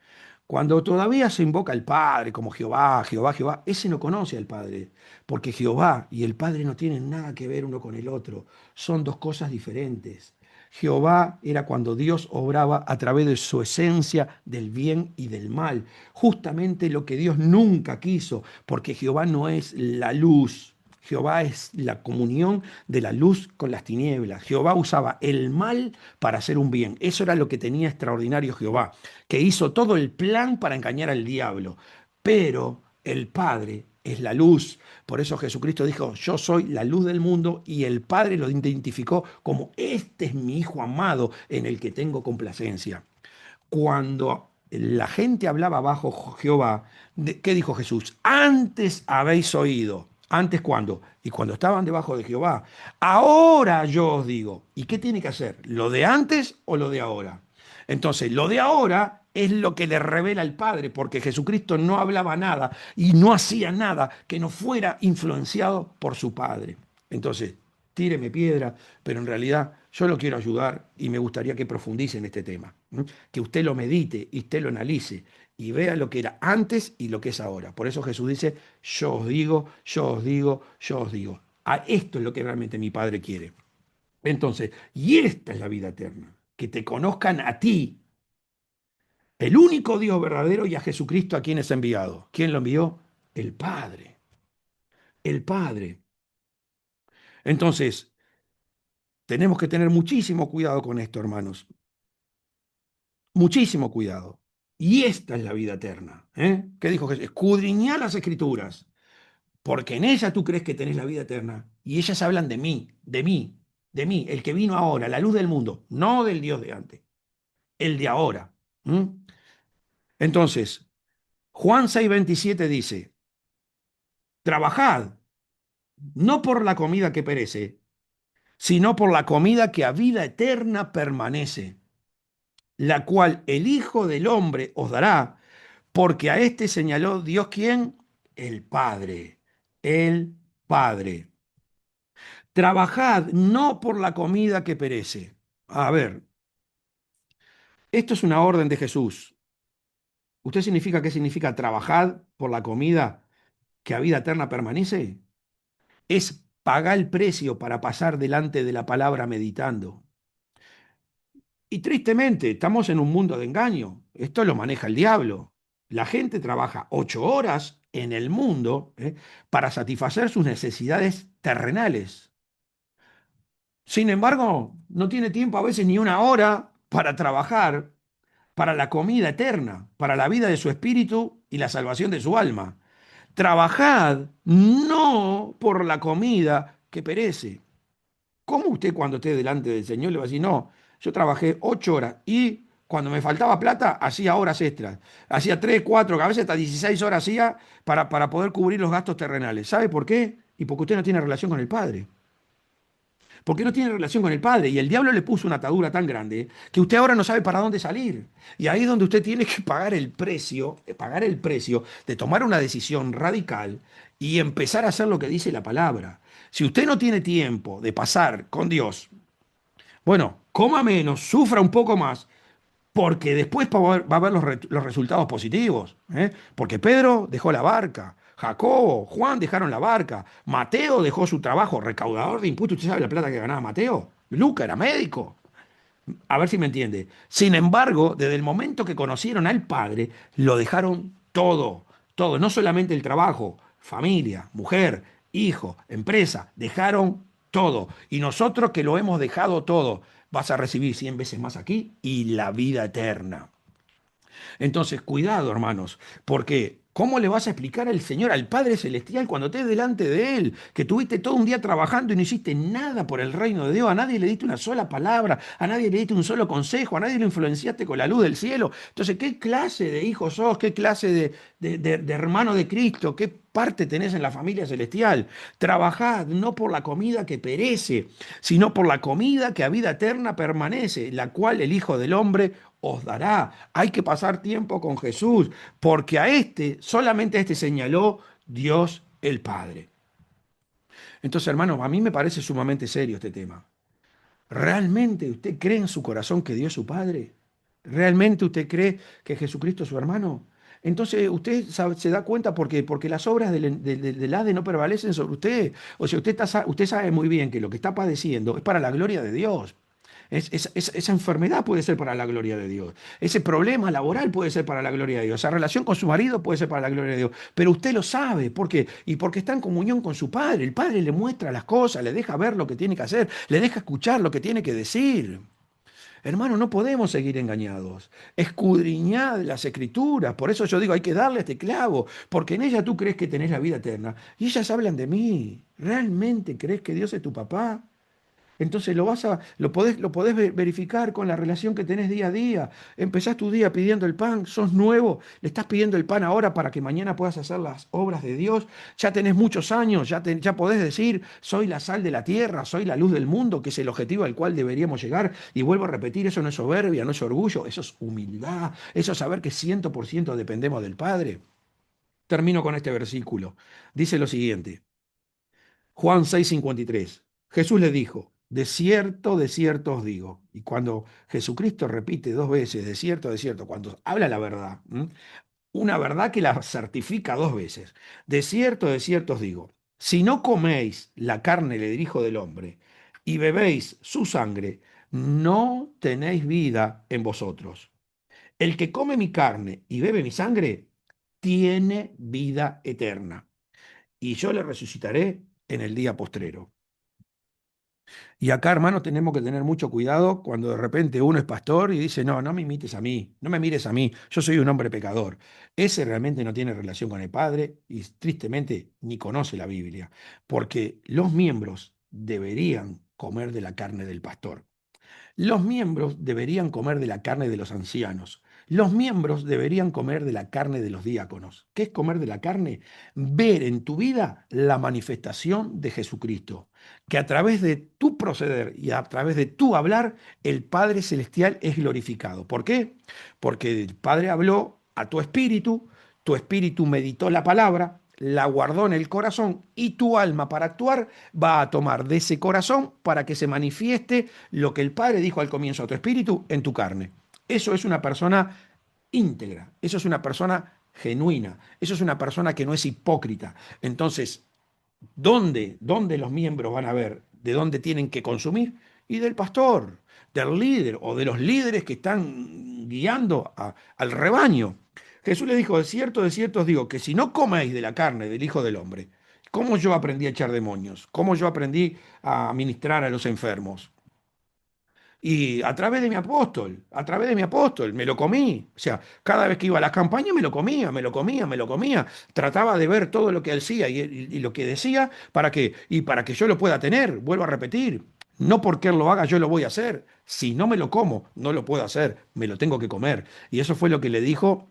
Cuando todavía se invoca al Padre como Jehová, Jehová, Jehová, ese no conoce al Padre, porque Jehová y el Padre no tienen nada que ver uno con el otro, son dos cosas diferentes. Jehová era cuando Dios obraba a través de su esencia del bien y del mal, justamente lo que Dios nunca quiso, porque Jehová no es la luz. Jehová es la comunión de la luz con las tinieblas. Jehová usaba el mal para hacer un bien. Eso era lo que tenía extraordinario Jehová, que hizo todo el plan para engañar al diablo. Pero el Padre es la luz. Por eso Jesucristo dijo, yo soy la luz del mundo, y el Padre lo identificó como, este es mi Hijo amado en el que tengo complacencia. Cuando la gente hablaba bajo Jehová, ¿qué dijo Jesús? Antes habéis oído. ¿Antes cuándo? Y cuando estaban debajo de Jehová. Ahora yo os digo. ¿Y qué tiene que hacer? ¿Lo de antes o lo de ahora? Entonces, lo de ahora es lo que le revela el Padre, porque Jesucristo no hablaba nada y no hacía nada que no fuera influenciado por su Padre. Entonces, tíreme piedra, pero en realidad yo lo quiero ayudar y me gustaría que profundice en este tema, ¿m? Que usted lo medite y usted lo analice y vea lo que era antes y lo que es ahora. Por eso Jesús dice, yo os digo, yo os digo, yo os digo. A esto es lo que realmente mi Padre quiere. Entonces, y esta es la vida eterna, que te conozcan a ti, el único Dios verdadero, y a Jesucristo a quien es enviado. ¿Quién lo envió? El Padre. El Padre. Entonces, tenemos que tener muchísimo cuidado con esto, hermanos. Muchísimo cuidado. Y esta es la vida eterna. ¿Eh? ¿Qué dijo Jesús? Escudriñá las escrituras, porque en ellas tú crees que tenés la vida eterna. Y ellas hablan de mí, de mí, de mí, el que vino ahora, la luz del mundo, no del Dios de antes, el de ahora. ¿Mm? Entonces, Juan 6:27 dice, trabajad, no por la comida que perece, sino por la comida que a vida eterna permanece, la cual el Hijo del Hombre os dará, porque a este señaló Dios, ¿quién? El Padre, el Padre. Trabajad no por la comida que perece. A ver, esto es una orden de Jesús. ¿Usted significa qué significa trabajad por la comida que a vida eterna permanece? Es pagar el precio para pasar delante de la palabra meditando. Y tristemente, estamos en un mundo de engaño. Esto lo maneja el diablo. La gente trabaja 8 horas en el mundo, para satisfacer sus necesidades terrenales. Sin embargo, no tiene tiempo a veces ni una hora para trabajar para la comida eterna, para la vida de su espíritu y la salvación de su alma. Trabajad no por la comida que perece. ¿Cómo usted cuando esté delante del Señor le va a decir, no, yo trabajé 8 horas y cuando me faltaba plata hacía horas extras, hacía 3, 4, a veces hasta 16 horas hacía para poder cubrir los gastos terrenales? ¿Sabe por qué? Y porque usted no tiene relación con el Padre. Porque no tiene relación con el Padre, y el diablo le puso una atadura tan grande que usted ahora no sabe para dónde salir. Y ahí es donde usted tiene que pagar el precio de tomar una decisión radical y empezar a hacer lo que dice la palabra. Si usted no tiene tiempo de pasar con Dios, bueno, coma menos, sufra un poco más, porque después va a haber los resultados positivos. ¿Eh? Porque Pedro dejó la barca, Jacobo, Juan dejaron la barca, Mateo dejó su trabajo, recaudador de impuestos. ¿Usted sabe la plata que ganaba Mateo? Luca era médico. A ver si me entiende. Sin embargo, desde el momento que conocieron al Padre, lo dejaron todo, todo, no solamente el trabajo, familia, mujer, hijo, empresa, dejaron todo. Y nosotros que lo hemos dejado todo, vas a recibir 100 veces más aquí y la vida eterna. Entonces, cuidado, hermanos, porque ¿cómo le vas a explicar al Señor, al Padre Celestial, cuando estés delante de Él, que tuviste todo un día trabajando y no hiciste nada por el reino de Dios? A nadie le diste una sola palabra, a nadie le diste un solo consejo, a nadie lo influenciaste con la luz del cielo. Entonces, ¿qué clase de hijo sos? ¿Qué clase de hermano de Cristo? ¿Qué parte tenés en la familia celestial? Trabajad no por la comida que perece, sino por la comida que a vida eterna permanece, la cual el Hijo del Hombre os dará. Hay que pasar tiempo con Jesús, porque a este, solamente a este señaló Dios el Padre. Entonces, hermanos, a mí me parece sumamente serio este tema. ¿Realmente usted cree en su corazón que Dios es su Padre? ¿Realmente usted cree que Jesucristo es su hermano? Entonces usted se da cuenta porque las obras del Hades no prevalecen sobre usted. O sea, usted sabe muy bien que lo que está padeciendo es para la gloria de Dios. Esa enfermedad puede ser para la gloria de Dios. Ese problema laboral puede ser para la gloria de Dios. Esa relación con su marido puede ser para la gloria de Dios. Pero usted lo sabe. ¿Por qué? Y porque está en comunión con su Padre. El Padre le muestra las cosas, le deja ver lo que tiene que hacer, le deja escuchar lo que tiene que decir. Hermano, no podemos seguir engañados. Escudriñad las escrituras. Por eso yo digo, hay que darle a este clavo, porque en ella tú crees que tenés la vida eterna. Y ellas hablan de mí. ¿Realmente crees que Dios es tu papá? Entonces lo podés verificar con la relación que tenés día a día. Empezás tu día pidiendo el pan, sos nuevo, le estás pidiendo el pan ahora para que mañana puedas hacer las obras de Dios. Ya tenés muchos años, ya podés decir, soy la sal de la tierra, soy la luz del mundo, que es el objetivo al cual deberíamos llegar. Y vuelvo a repetir, eso no es soberbia, no es orgullo, eso es humildad, eso es saber que 100% dependemos del Padre. Termino con este versículo. Dice lo siguiente. Juan 6:53. Jesús le dijo, de cierto os digo. Y cuando Jesucristo repite dos veces, de cierto, cuando habla la verdad, una verdad que la certifica dos veces, de cierto os digo, si no coméis la carne del Hijo del Hombre y bebéis su sangre, no tenéis vida en vosotros. El que come mi carne y bebe mi sangre, tiene vida eterna, y yo le resucitaré en el día postrero. Y acá, hermano, tenemos que tener mucho cuidado cuando de repente uno es pastor y dice, no, no me imites a mí, no me mires a mí, yo soy un hombre pecador. Ese realmente no tiene relación con el Padre y tristemente ni conoce la Biblia, porque los miembros deberían comer de la carne del pastor. Los miembros deberían comer de la carne de los ancianos. Los miembros deberían comer de la carne de los diáconos. ¿Qué es comer de la carne? Ver en tu vida la manifestación de Jesucristo. Que a través de tu proceder y a través de tu hablar, el Padre Celestial es glorificado. ¿Por qué? Porque el Padre habló a tu espíritu meditó la palabra, la guardó en el corazón y tu alma para actuar va a tomar de ese corazón para que se manifieste lo que el Padre dijo al comienzo a tu espíritu en tu carne. Eso es una persona íntegra, eso es una persona genuina, eso es una persona que no es hipócrita. Entonces, ¿dónde los miembros van a ver de dónde tienen que consumir? Y del pastor, del líder o de los líderes que están guiando al rebaño. Jesús le dijo, de cierto os digo, que si no coméis de la carne del Hijo del Hombre, ¿cómo yo aprendí a echar demonios? ¿Cómo yo aprendí a ministrar a los enfermos? Y a través de mi apóstol, me lo comí. O sea, cada vez que iba a las campañas me lo comía, me lo comía, me lo comía. Trataba de ver todo lo que hacía y lo que decía para que yo lo pueda tener. Vuelvo a repetir, no porque él lo haga yo lo voy a hacer. Si no me lo como, no lo puedo hacer, me lo tengo que comer. Y eso fue lo que le dijo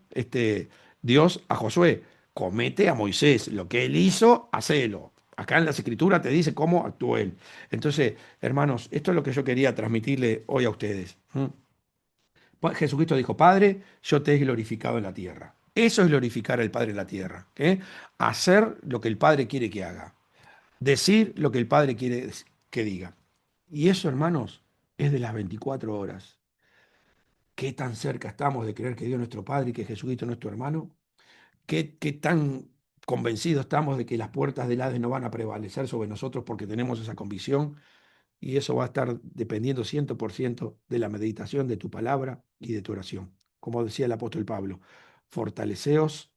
Dios a Josué. Comete a Moisés, lo que él hizo, hacelo. Acá en las escrituras te dice cómo actuó él. Entonces, hermanos, esto es lo que yo quería transmitirle hoy a ustedes. Jesucristo dijo, Padre, yo te he glorificado en la tierra. Eso es glorificar al Padre en la tierra. Hacer lo que el Padre quiere que haga. Decir lo que el Padre quiere que diga. Y eso, hermanos, es de las 24 horas. ¿Qué tan cerca estamos de creer que Dios es nuestro Padre y que Jesucristo es nuestro hermano? ¿Qué tan convencidos estamos de que las puertas del Hades no van a prevalecer sobre nosotros porque tenemos esa convicción? Y eso va a estar dependiendo 100% de la meditación de tu palabra y de tu oración. Como decía el apóstol Pablo, fortaleceos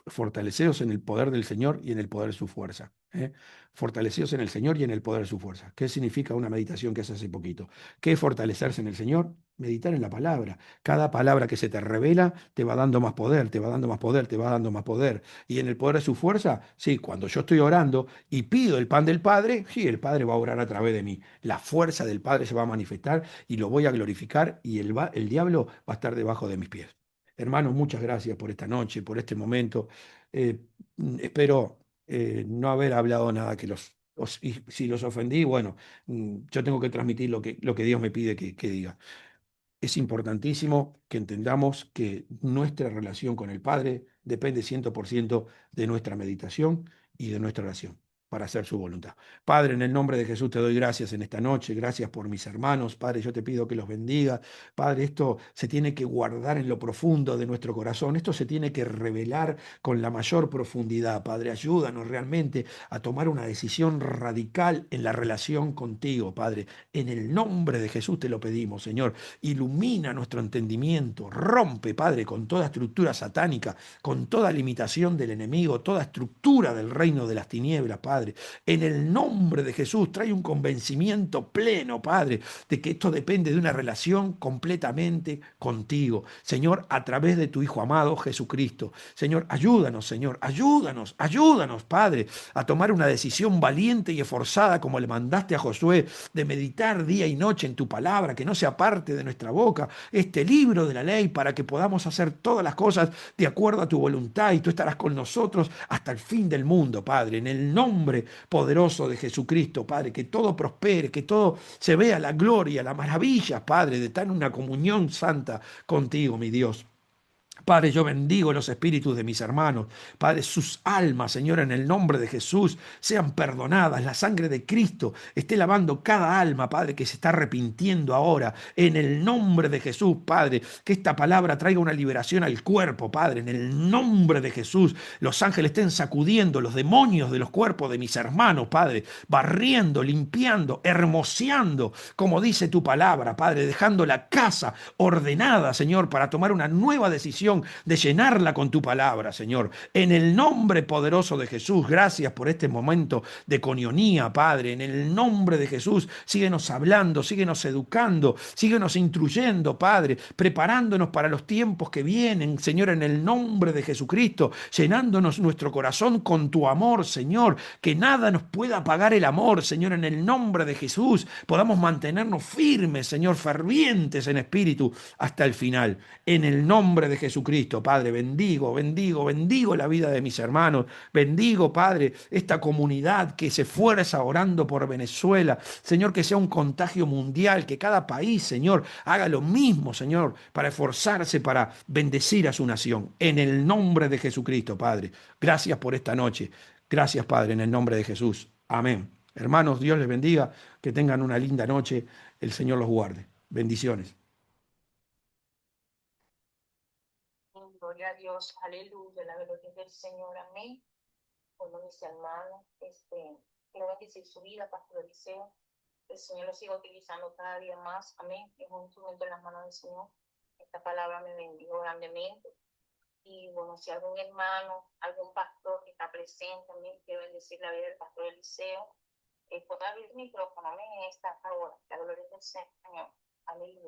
fortaleceos en el poder del Señor y en el poder de su fuerza. ¿eh? Fortalecidos en el Señor y en el poder de su fuerza. ¿Qué significa una meditación que hace hace poquito? ¿Qué es fortalecerse en el Señor? Meditar en la palabra. Cada palabra que se te revela te va dando más poder, te va dando más poder, te va dando más poder. Y en el poder de su fuerza, sí, cuando yo estoy orando y pido el pan del Padre, sí, el Padre va a orar a través de mí. La fuerza del Padre se va a manifestar y lo voy a glorificar y el diablo va a estar debajo de mis pies. Hermanos, muchas gracias por esta noche, por este momento. Eh, espero no haber hablado nada que y si los ofendí, bueno, yo tengo que transmitir lo que Dios me pide que diga. Es importantísimo que entendamos que nuestra relación con el Padre depende 100% de nuestra meditación y de nuestra oración para hacer su voluntad. Padre, en el nombre de Jesús te doy gracias en esta noche, gracias por mis hermanos. Padre, yo te pido que los bendiga. Padre, esto se tiene que guardar en lo profundo de nuestro corazón, esto se tiene que revelar con la mayor profundidad. Padre, ayúdanos realmente a tomar una decisión radical en la relación contigo, Padre. En el nombre de Jesús te lo pedimos, Señor. Ilumina nuestro entendimiento, rompe, Padre, con toda estructura satánica, con toda limitación del enemigo, toda estructura del reino de las tinieblas, Padre. En el nombre de Jesús, trae un convencimiento pleno, Padre, de que esto depende de una relación completamente contigo. Señor, a través de tu Hijo amado Jesucristo. Señor, ayúdanos, ayúdanos, Padre, a tomar una decisión valiente y esforzada como le mandaste a Josué, de meditar día y noche en tu palabra, que no se aparte de nuestra boca este libro de la ley, para que podamos hacer todas las cosas de acuerdo a tu voluntad, y tú estarás con nosotros hasta el fin del mundo, Padre, en el nombre poderoso de Jesucristo, Padre, que todo prospere, que todo se vea la gloria, la maravilla, Padre, de estar en una comunión santa contigo, mi Dios. Padre, yo bendigo los espíritus de mis hermanos. Padre, sus almas, Señor, en el nombre de Jesús, sean perdonadas. La sangre de Cristo esté lavando cada alma, Padre, que se está arrepintiendo ahora. En el nombre de Jesús, Padre, que esta palabra traiga una liberación al cuerpo, Padre. En el nombre de Jesús, los ángeles estén sacudiendo los demonios de los cuerpos de mis hermanos, Padre, barriendo, limpiando, hermoseando, como dice tu palabra, Padre, dejando la casa ordenada, Señor, para tomar una nueva decisión de llenarla con tu palabra, Señor. En el nombre poderoso de Jesús, gracias por este momento de coinonía, Padre. En el nombre de Jesús, síguenos hablando, síguenos educando, síguenos instruyendo, Padre, preparándonos para los tiempos que vienen, Señor, en el nombre de Jesucristo, llenándonos nuestro corazón con tu amor, Señor, que nada nos pueda apagar el amor, Señor, en el nombre de Jesús, podamos mantenernos firmes, Señor, fervientes en espíritu hasta el final. En el nombre de Jesucristo, Padre, bendigo, bendigo, bendigo la vida de mis hermanos, bendigo, Padre, esta comunidad que se esfuerza orando por Venezuela, Señor, que sea un contagio mundial, que cada país, Señor, haga lo mismo, Señor, para esforzarse, para bendecir a su nación. En el nombre de Jesucristo, Padre, gracias por esta noche. Gracias, Padre, en el nombre de Jesús. Amén. Hermanos, Dios les bendiga, que tengan una linda noche, el Señor los guarde. Bendiciones. Gloria a Dios, aleluya, la gloria del Señor, amén. Bueno, mis hermanos, quiero bendecir su vida, Pastor Eliseo. El Señor lo siga utilizando cada día más, amén. Es un instrumento en las manos del Señor. Esta palabra me bendijo grandemente. Y bueno, si algún hermano, algún pastor que está presente, amén, quiero bendecir la vida del Pastor Eliseo. Puedo abrir el micrófono, amén, en esta hora. La gloria del Señor, aleluya.